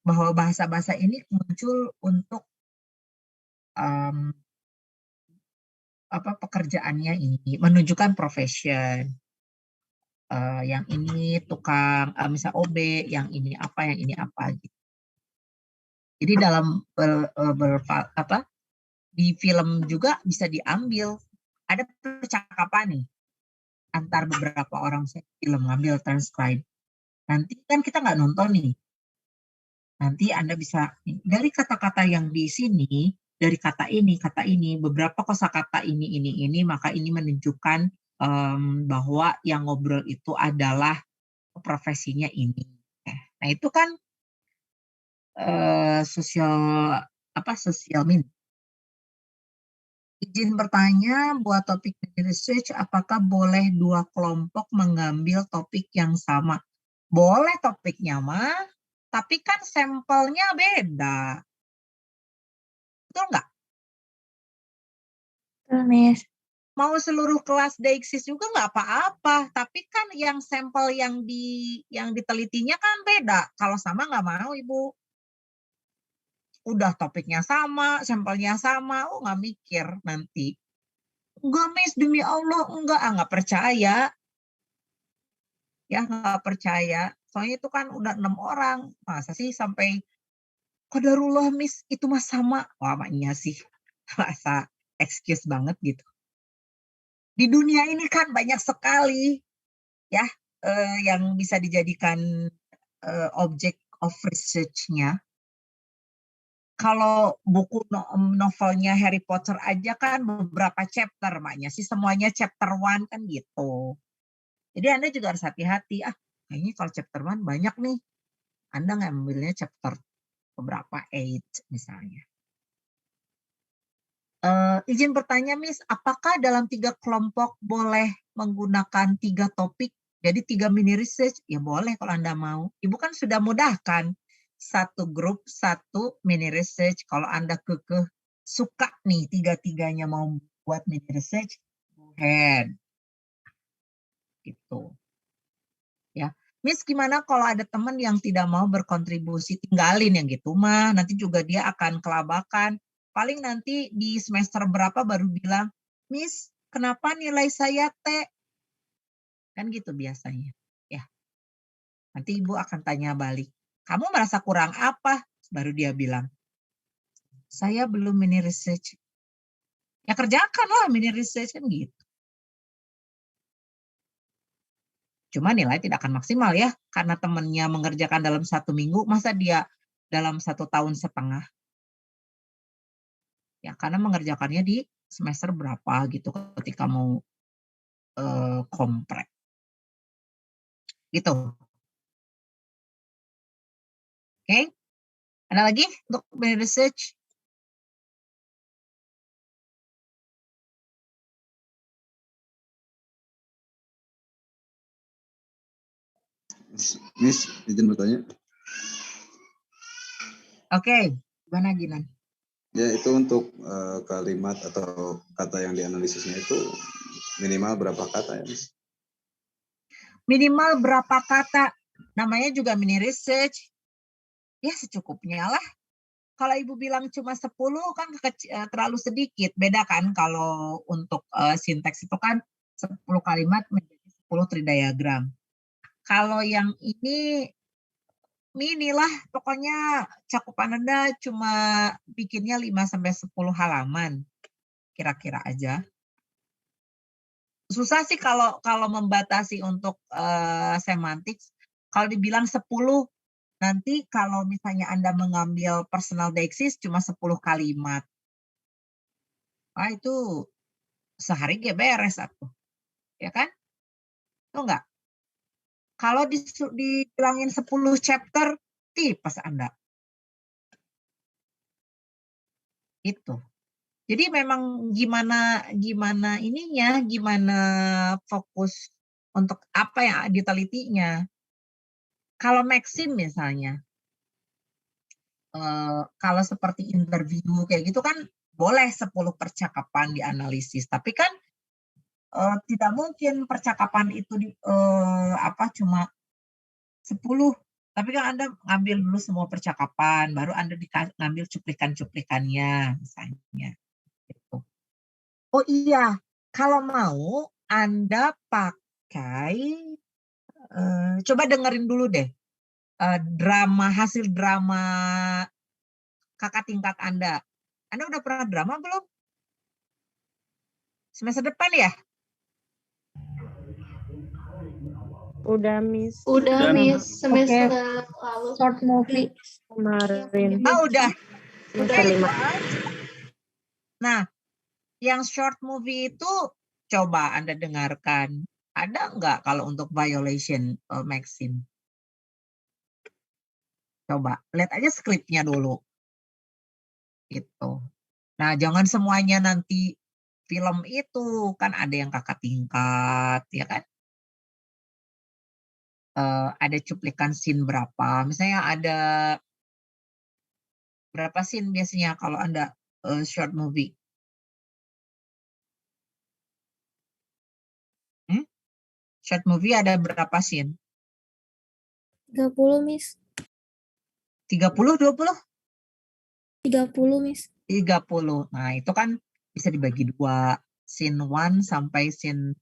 bahwa bahasa-bahasa ini muncul untuk pekerjaannya ini menunjukkan profession. Yang ini tukang misal OB, yang ini apa gitu. Jadi dalam di film juga bisa diambil ada percakapan nih antar beberapa orang film ngambil transcribe. Nanti kan kita nggak nonton nih. Nanti Anda bisa dari kata-kata yang di sini, dari kata ini, beberapa kosakata ini, maka ini menunjukkan bahwa yang ngobrol itu adalah profesinya ini. Nah itu kan sosial meaning. Izin bertanya, buat topik research, apakah boleh dua kelompok mengambil topik yang sama? Boleh topiknya mah, tapi kan sampelnya beda. Betul nggak? Betul, Miss. Mau seluruh kelas Deixis juga nggak apa-apa, tapi kan yang sampel yang ditelitinya kan beda. Kalau sama nggak mau Ibu. Udah topiknya sama, sampelnya sama, nggak mikir nanti. Enggak Miss, demi Allah, nggak percaya. Ya nggak percaya. Soalnya itu kan udah 6 orang. Masa sih sampai qadarullah Miss, itu mah sama. Wah maknya sih. Masa excuse banget gitu. Di dunia ini kan banyak sekali ya yang bisa dijadikan object of research-nya. Kalau buku novelnya Harry Potter aja kan beberapa chapter, maknya sih semuanya chapter 1 kan gitu. Jadi Anda juga harus hati-hati. Kayaknya kalau chapter 1 banyak nih. Anda ngambilnya chapter beberapa 8 misalnya. Izin bertanya Miss, apakah dalam 3 kelompok boleh menggunakan 3 topik? Jadi 3 mini research? Ya boleh kalau Anda mau. Ibu kan sudah mudahkan. 1 grup, 1 mini research. Kalau Anda kekeh suka nih 3-3-nya mau buat mini research, go ahead. Gitu. Ya. Miss, gimana kalau ada teman yang tidak mau berkontribusi? Tinggalin yang gitu mah. Nanti juga dia akan kelabakan. Paling nanti di semester berapa baru bilang, Miss, kenapa nilai saya T? Kan gitu biasanya. Ya. Nanti Ibu akan tanya balik. Kamu merasa kurang apa? Baru dia bilang, saya belum mini research. Ya kerjakanlah mini research kan gitu. Cuma nilai tidak akan maksimal ya, karena temannya mengerjakan dalam 1 minggu, masa dia dalam 1 tahun setengah? Ya, karena mengerjakannya di semester berapa gitu ketika mau komprek. Gitu. Oke? Ada lagi untuk research? Miss, izin bertanya. Oke, gimana Ginan? Ya, itu untuk kalimat atau kata yang dianalisisnya itu minimal berapa kata ya, Miss? Minimal berapa kata? Namanya juga mini research. Ya secukupnya lah. Kalau Ibu bilang cuma 10 kan terlalu sedikit. Beda kan kalau untuk sinteks itu kan 10 kalimat menjadi 10 tridiagram. Kalau yang ini mini lah, pokoknya cakupan Anda cuma bikinnya 5-10 halaman. Kira-kira aja. Susah sih kalau membatasi untuk semantik. Kalau dibilang 10, nanti kalau misalnya Anda mengambil personal deixis cuma 10 kalimat. Wah, itu sehari gak beres aku. Ya kan? Itu enggak? Kalau dibilangin 10 chapter, tipes Anda. Itu. Jadi memang gimana ininya, gimana fokus untuk apa yang ditelitinya. Kalau Maxim misalnya, kalau seperti interview kayak gitu kan boleh 10 percakapan dianalisis, tapi kan tidak mungkin percakapan itu cuma 10. Tapi kan Anda ngambil dulu semua percakapan, baru Anda ngambil cuplikan-cuplikannya misalnya. Gitu. Oh iya, kalau mau Anda pakai, coba dengerin dulu deh, hasil drama kakak tingkat Anda. Anda udah pernah drama belum? Semester depan ya? Udah, Miss. Udah, Miss. Semester lalu. Short movie kemarin. Ah, udah. Semester 5. Nah, yang short movie itu coba Anda dengarkan. Ada nggak kalau untuk violation Maxim? Coba, lihat aja skripnya dulu. Gitu. Nah, jangan semuanya nanti film itu. Kan ada yang kakak tingkat, ya kan? Ada cuplikan scene berapa. Misalnya ada berapa scene biasanya kalau Anda short movie? Short movie ada berapa scene? 30, Miss. 30, 20? 30, Miss. 30. Nah, itu kan bisa dibagi 2. Scene 1 sampai scene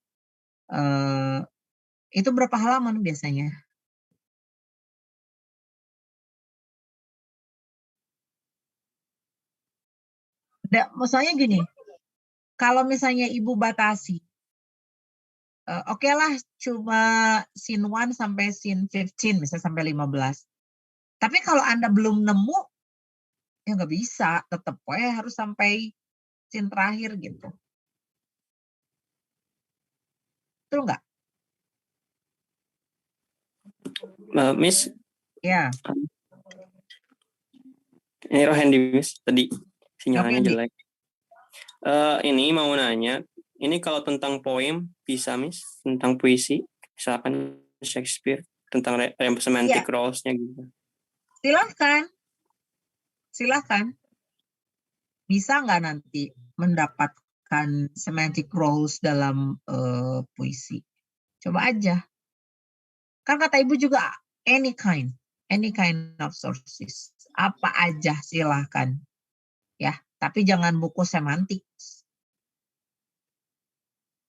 itu berapa halaman biasanya? Maksudnya gini, kalau misalnya Ibu batasi, oke lah cuma scene 1 sampai scene 15, misalnya sampai 15. Tapi kalau Anda belum nemu, ya nggak bisa, tetap harus sampai scene terakhir gitu. Betul nggak? Miss, Ya. ini Rohendi, Miss. Tadi sinyalnya Rohendi. jelek. Ini mau nanya, ini kalau tentang poem bisa, Miss? Tentang puisi, misalkan Shakespeare, tentang semantic roles-nya gitu. Silahkan. Bisa nggak nanti mendapatkan semantic roles dalam puisi? Coba aja. Kan kata Ibu juga any kind of sources. Apa aja silahkan. Ya, tapi jangan buku semantik.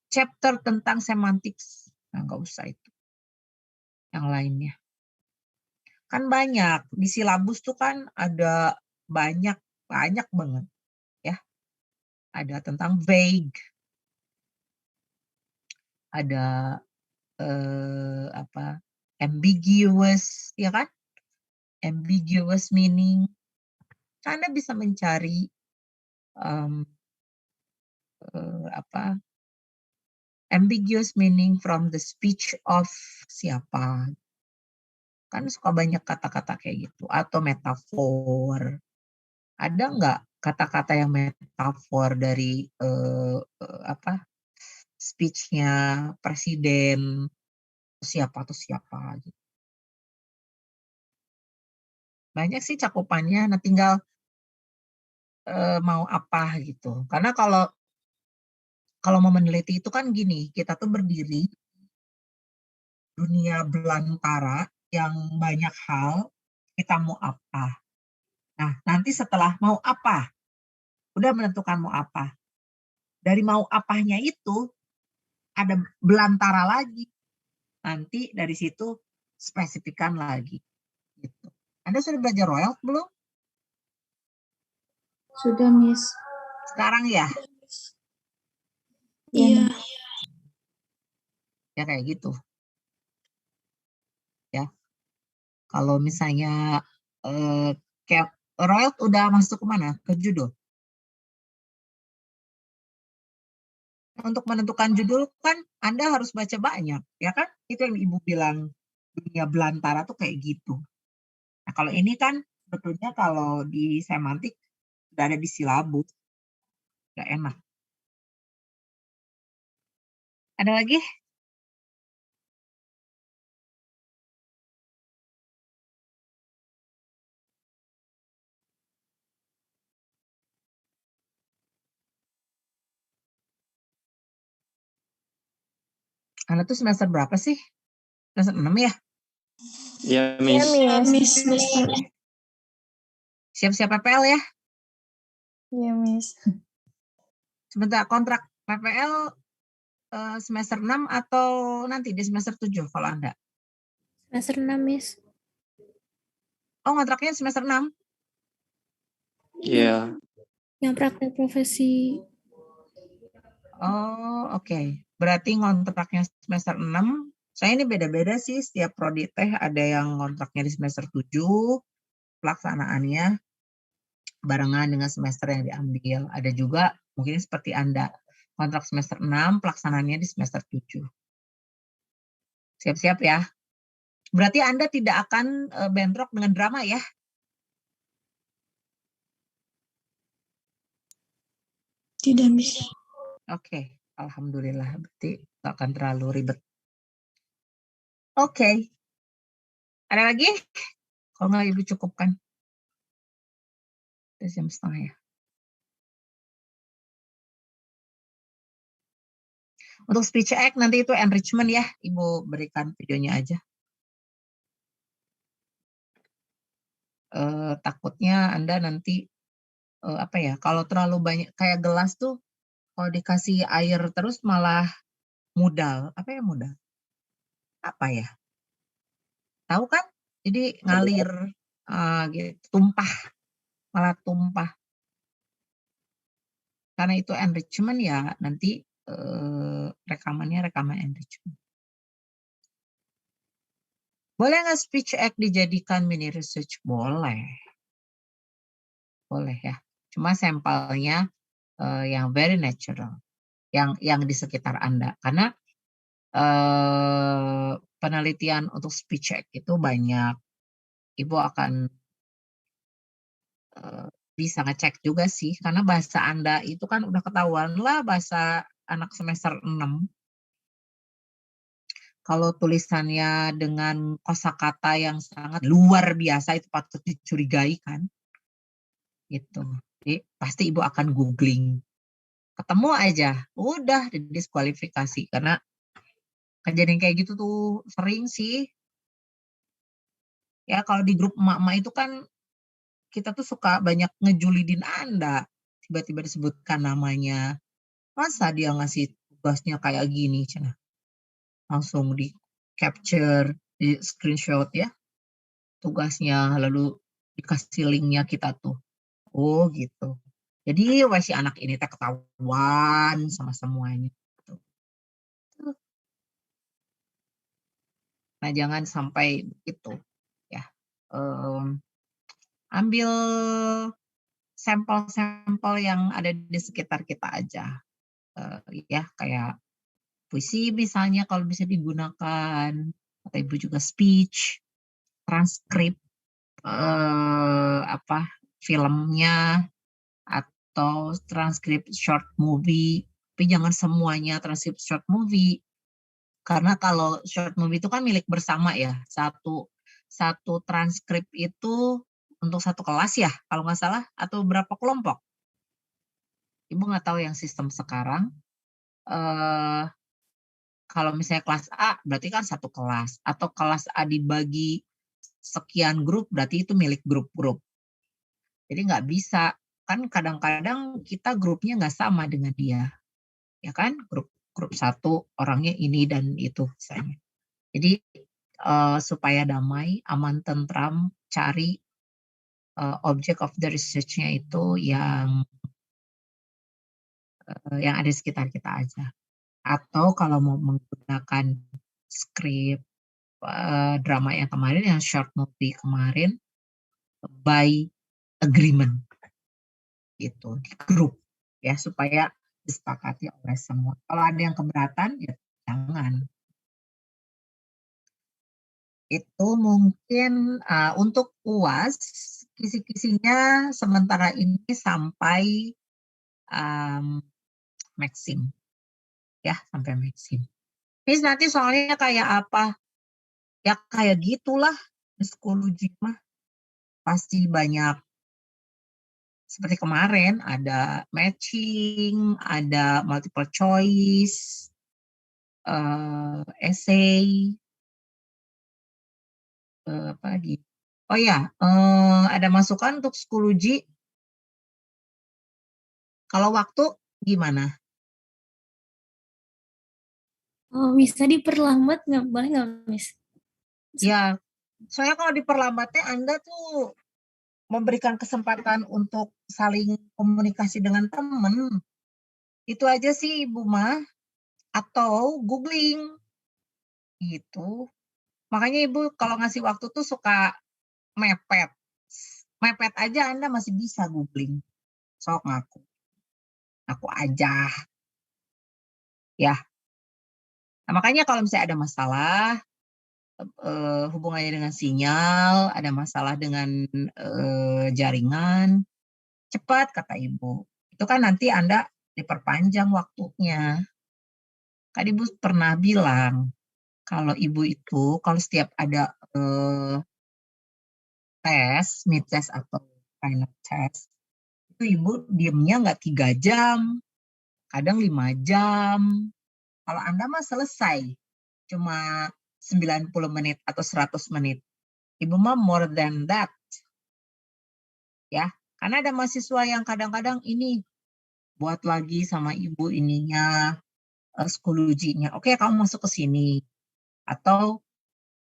Chapter tentang semantik, nah, nggak usah itu. Yang lainnya. Kan banyak. Di silabus tuh kan ada banyak banget. Ya. Ada tentang vague. Ada ambiguous, ya kan? Ambiguous meaning. Anda bisa mencari ambiguous meaning from the speech of siapa. Kan suka banyak kata-kata kayak gitu. Atau metafor. Ada nggak kata-kata yang metafor dari speech-nya presiden siapa gitu. Banyak sih cakupannya, nah tinggal mau apa gitu. Karena kalau mau meneliti itu kan gini, kita tuh berdiri dunia belantara yang banyak hal, kita mau apa. Nah, nanti setelah mau apa, udah menentukan mau apa. Dari mau apanya itu, ada belantara lagi. Nanti dari situ spesifikan lagi. Gitu. Anda sudah belajar royal belum? Sudah, Miss. Sekarang ya? Iya. Ya kayak gitu. Ya. Kalau misalnya kayak royal udah masuk ke mana? Ke judul. Untuk menentukan judul kan Anda harus baca banyak, ya kan? Itu yang Ibu bilang dunia belantara tuh kayak gitu. Nah, kalau ini kan sebetulnya kalau di semantik udah ada di silabus. Udah enak. Ada lagi? Anda tuh semester berapa sih? Semester 6 ya? Ya, Miss. Iya, Miss, Miss. Siap-siap PPL ya? Iya, Miss. Sebentar, kontrak PPL semester 6 atau nanti di semester 7 kalau Anda? Semester 6, Miss. Oh, kontraknya semester 6? Iya. Yang praktek profesi. Oh, oke. Berarti kontraknya semester 6. Saya ini beda-beda sih, setiap prodi teh ada yang kontraknya di semester 7, pelaksanaannya barengan dengan semester yang diambil. Ada juga mungkin seperti Anda, kontrak semester 6, pelaksanaannya di semester 7. Siap-siap ya. Berarti Anda tidak akan bentrok dengan drama ya? Tidak, Miss. Oke, alhamdulillah. Berarti nggak akan terlalu ribet. Oke. Ada lagi? Kalau nggak Ibu cukupkan. Udah jam setengah ya. Untuk speech act nanti itu enrichment ya. Ibu berikan videonya aja. Takutnya Anda nanti kalau terlalu banyak kayak gelas tuh kalau dikasih air terus malah mudal. Apa ya mudal? Apa ya? Tahu kan? Jadi ngalir gitu, tumpah, malah tumpah. Karena itu enrichment ya nanti rekaman enrichment. Boleh nggak speech act dijadikan mini research? Boleh. Boleh ya. Cuma sampelnya yang very natural. Yang di sekitar Anda. Karena penelitian untuk speech act itu banyak. Ibu akan bisa ngecek juga sih. Karena bahasa Anda itu kan udah ketahuan lah bahasa anak semester 6. Kalau tulisannya dengan kosakata yang sangat luar biasa itu patut dicurigai kan. Gitu. Jadi pasti Ibu akan googling. Ketemu aja, udah didiskualifikasi karena kejadian kayak gitu tuh sering sih. Ya kalau di grup emak-emak itu kan kita tuh suka banyak ngejulidin Anda. Tiba-tiba disebutkan namanya. Masa dia ngasih tugasnya kayak gini, Cina? Langsung di capture, di screenshot ya tugasnya, lalu dikasih linknya kita tuh. Oh gitu. Jadi si anak ini tak ketahuan sama semuanya. Nah, jangan sampai begitu ya. Ambil sampel-sampel yang ada di sekitar kita aja. Ya, kayak puisi misalnya kalau bisa digunakan, atau Ibu juga speech, transkrip filmnya, atau transkrip short movie, tapi jangan semuanya transkrip short movie. Karena kalau short movie itu kan milik bersama ya. Satu transkrip itu untuk satu kelas ya, kalau nggak salah, atau berapa kelompok. Ibu nggak tahu yang sistem sekarang. Kalau misalnya kelas A, berarti kan satu kelas. Atau kelas A dibagi sekian grup, berarti itu milik grup-grup. Jadi nggak bisa. Kan kadang-kadang kita grupnya nggak sama dengan dia. Ya kan? Grup satu, orangnya ini dan itu misalnya. Jadi supaya damai, aman, tentram, cari object of the research-nya itu yang ada di sekitar kita aja. Atau kalau mau menggunakan skrip drama yang kemarin, yang short movie kemarin, by agreement gitu, di grup ya, supaya disepakati oleh semua. Kalau ada yang keberatan ya jangan. Itu mungkin untuk UAS kisi-kisinya sementara ini sampai maksim ya, sampai maksim. Terus nanti soalnya kayak apa? Ya kayak gitulah psikologi mah pasti banyak. Seperti kemarin ada matching, ada multiple choice, essay, apa lagi? Oh ya, ada masukan untuk psikologi. Kalau waktu gimana? Oh, bisa diperlambat nggak? Boleh nggak, Miss? Ya, soalnya kalau diperlambatnya Anda tuh memberikan kesempatan untuk saling komunikasi dengan teman. Itu aja sih Ibu mah. Atau googling. Gitu. Makanya Ibu kalau ngasih waktu tuh suka mepet. Mepet aja Anda masih bisa googling. Sok ngaku. Aku aja. Ya. Nah, makanya kalau misalnya ada masalah, hubungannya dengan sinyal, ada masalah dengan jaringan, cepat kata Ibu. Itu kan nanti Anda diperpanjang waktunya. Kan Ibu pernah bilang, kalau Ibu itu, kalau setiap ada tes, mid test atau final test, itu Ibu diemnya nggak 3 jam, kadang 5 jam. Kalau Anda mah selesai, cuma 90 menit atau 100 menit. Ibu mah more than that. Ya, karena ada mahasiswa yang kadang-kadang ini buat lagi sama Ibu ininya, psikologinya. Oke, kamu masuk ke sini. Atau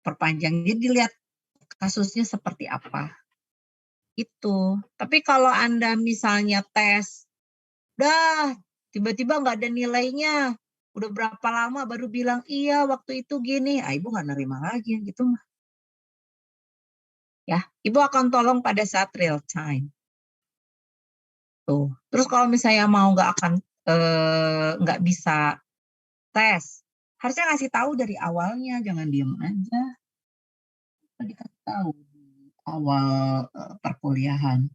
perpanjang. Jadi lihat kasusnya seperti apa. Itu. Tapi kalau Anda misalnya tes, dah tiba-tiba nggak ada nilainya, udah berapa lama baru bilang, iya waktu itu gini, Ibu nggak nerima lagi gitu mah. Ya, Ibu akan tolong pada saat real time. Tuh. Terus kalau misalnya mau nggak bisa tes, harusnya ngasih tahu dari awalnya, jangan diem aja. Tadi kasih tahu di awal perkuliahan.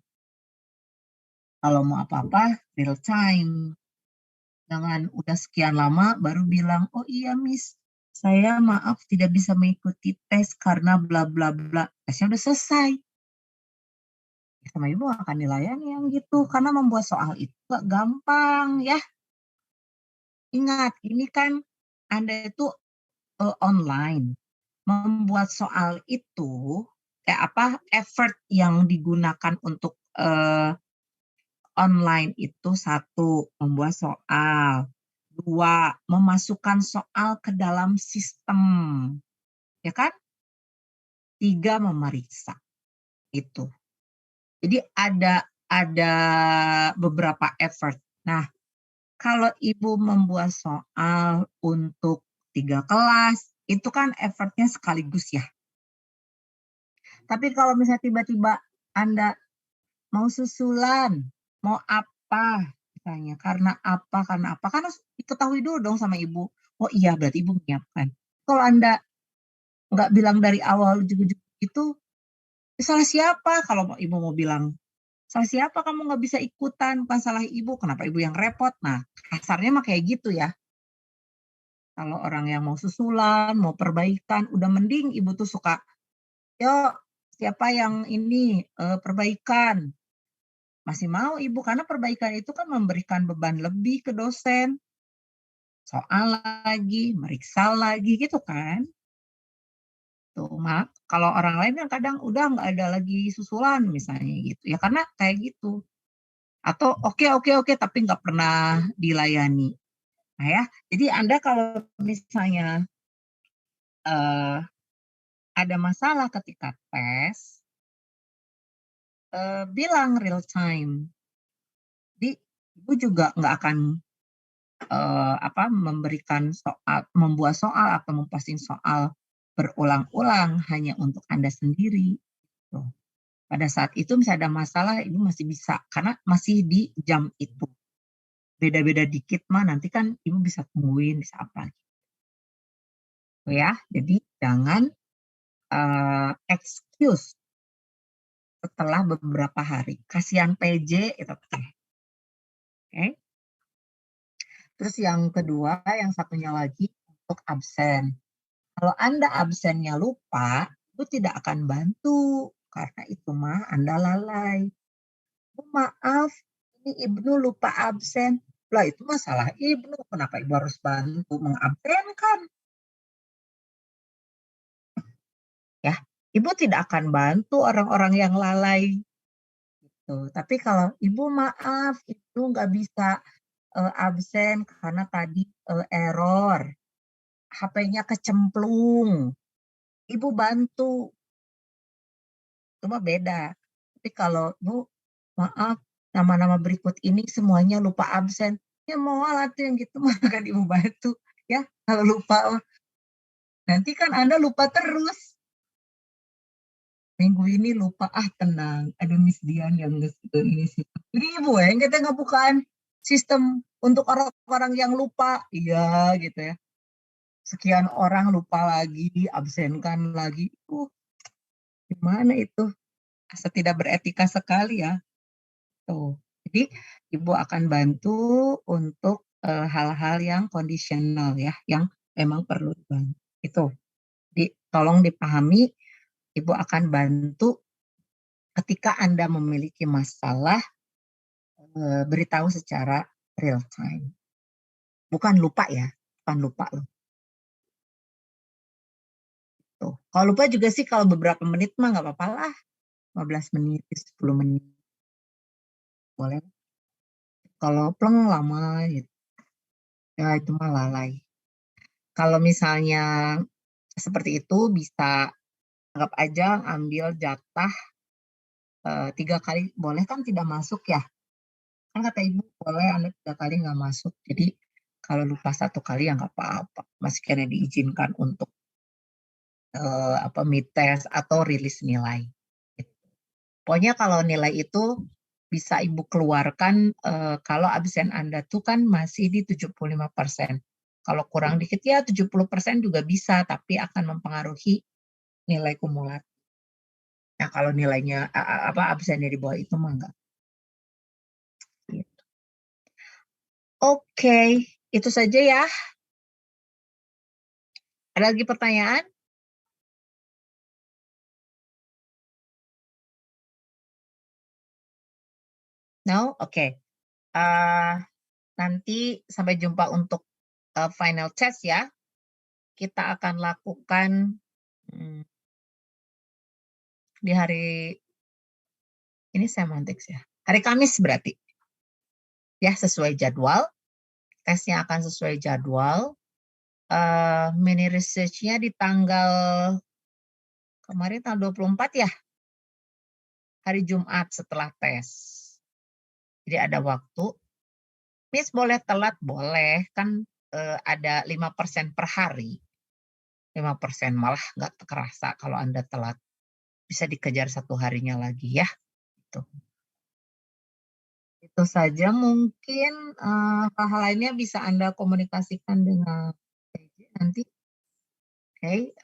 Kalau mau apa-apa, real time. Jangan udah sekian lama baru bilang, oh iya Miss, saya maaf tidak bisa mengikuti tes karena bla bla bla. Tesnya udah selesai. Sama Ibu akan dilayani yang gitu, karena membuat soal itu gak gampang ya. Ingat, ini kan Anda itu online. Membuat soal itu, effort yang digunakan untuk online itu, 1, membuat soal. 2, memasukkan soal ke dalam sistem. Ya kan? 3, memeriksa. Itu. Jadi ada beberapa effort. Nah, kalau Ibu membuat soal untuk 3 kelas, itu kan effortnya sekaligus ya. Tapi kalau misalnya tiba-tiba Anda mau susulan, mau apa, misalnya karena apa, kan harus diketahui dulu dong sama ibu. Oh iya, berarti ibu menyiapkan. Kalau Anda nggak bilang dari awal ujuk-ujuk itu, salah siapa? Kalau ibu mau bilang, salah siapa kamu nggak bisa ikutan, bukan salah ibu, kenapa ibu yang repot? Nah, kasarnya mah kayak gitu ya. Kalau orang yang mau susulan, mau perbaikan, udah mending ibu tuh suka, yuk siapa yang ini perbaikan. Masih mau ibu, karena perbaikan itu kan memberikan beban lebih ke dosen. Soal lagi, meriksa lagi gitu kan. Tuh, kalau orang lain kan kadang udah nggak ada lagi susulan misalnya gitu. Ya karena kayak gitu. Atau oke, tapi nggak pernah dilayani. Nah ya, jadi Anda kalau misalnya ada masalah ketika tes, bilang real time. Jadi ibu juga nggak akan memberikan soal, membuat soal atau memposting soal berulang-ulang hanya untuk Anda sendiri. Tuh. Pada saat itu misalnya ada masalah, ibu masih bisa karena masih di jam itu. Beda-beda dikit mah nanti kan ibu bisa tungguin, bisa apa gitu. Ya, jadi jangan excuse setelah beberapa hari. Kasihan PJ itu. Oke. Terus yang kedua, yang satunya lagi untuk absen. Kalau Anda absennya lupa, itu tidak akan bantu karena itu mah Anda lalai. Maaf, ini Ibnu lupa absen. Lah itu masalah Ibnu, kenapa Ibu harus bantu mengabsenkan? Ya, Ibu tidak akan bantu orang-orang yang lalai. Gitu. Tapi kalau Ibu maaf, Ibnu nggak bisa absen karena tadi error. HP-nya kecemplung. Ibu bantu. Itu mah beda. Tapi kalau Bu, maaf, nama-nama berikut ini semuanya lupa absen. Ya mau alat yang gitu mah kan Ibu bantu. Ya, kalau lupa, nanti kan Anda lupa terus. Minggu ini lupa, tenang. Ada Miss Dian yang ini sih. Jadi Ibu yang kita ngebukaan sistem untuk orang-orang yang lupa. Iya gitu ya. Sekian orang lupa lagi, diabsenkan lagi. Gimana itu? Asa tidak beretika sekali ya. Tuh. Jadi Ibu akan bantu untuk hal-hal yang kondisional ya, yang memang perlu dibantu. Itu. Tolong dipahami, Ibu akan bantu ketika Anda memiliki masalah, beritahu secara real time. Bukan lupa ya, bukan lupa loh. Tuh. Kalau lupa juga sih kalau beberapa menit mah nggak apa-apa lah. 15 menit, 10 menit. Boleh. Kalau pleng lama gitu. Ya itu mah lalai. Kalau misalnya seperti itu bisa anggap aja ambil jatah 3 kali, boleh kan tidak masuk ya? Kan kata Ibu boleh Anda 3 kali nggak masuk. Jadi kalau lupa 1 kali ya nggak apa-apa. Masih kena diizinkan untuk mid test atau rilis nilai. Pokoknya kalau nilai itu bisa Ibu keluarkan kalau absen Anda tuh kan masih di 75%. Kalau kurang dikit ya 70% juga bisa, tapi akan mempengaruhi nilai kumulatif. Nah, kalau nilainya absennya di bawah itu mah enggak. Gitu. Oke, itu saja ya. Ada lagi pertanyaan? No? Oke. Nanti sampai jumpa untuk final test ya. Kita akan lakukan di hari ini semantics ya. Hari Kamis berarti. Ya, sesuai jadwal. Tesnya akan sesuai jadwal. Mini research-nya di kemarin tanggal 24 ya. Hari Jumat setelah tes. Jadi ada waktu. Miss boleh telat? Boleh. Kan ada 5% per hari. 5%, malah nggak kerasa kalau Anda telat. Bisa dikejar 1 harinya lagi ya. Gitu. Itu saja mungkin hal-hal lainnya bisa Anda komunikasikan dengan PJ nanti. Oke,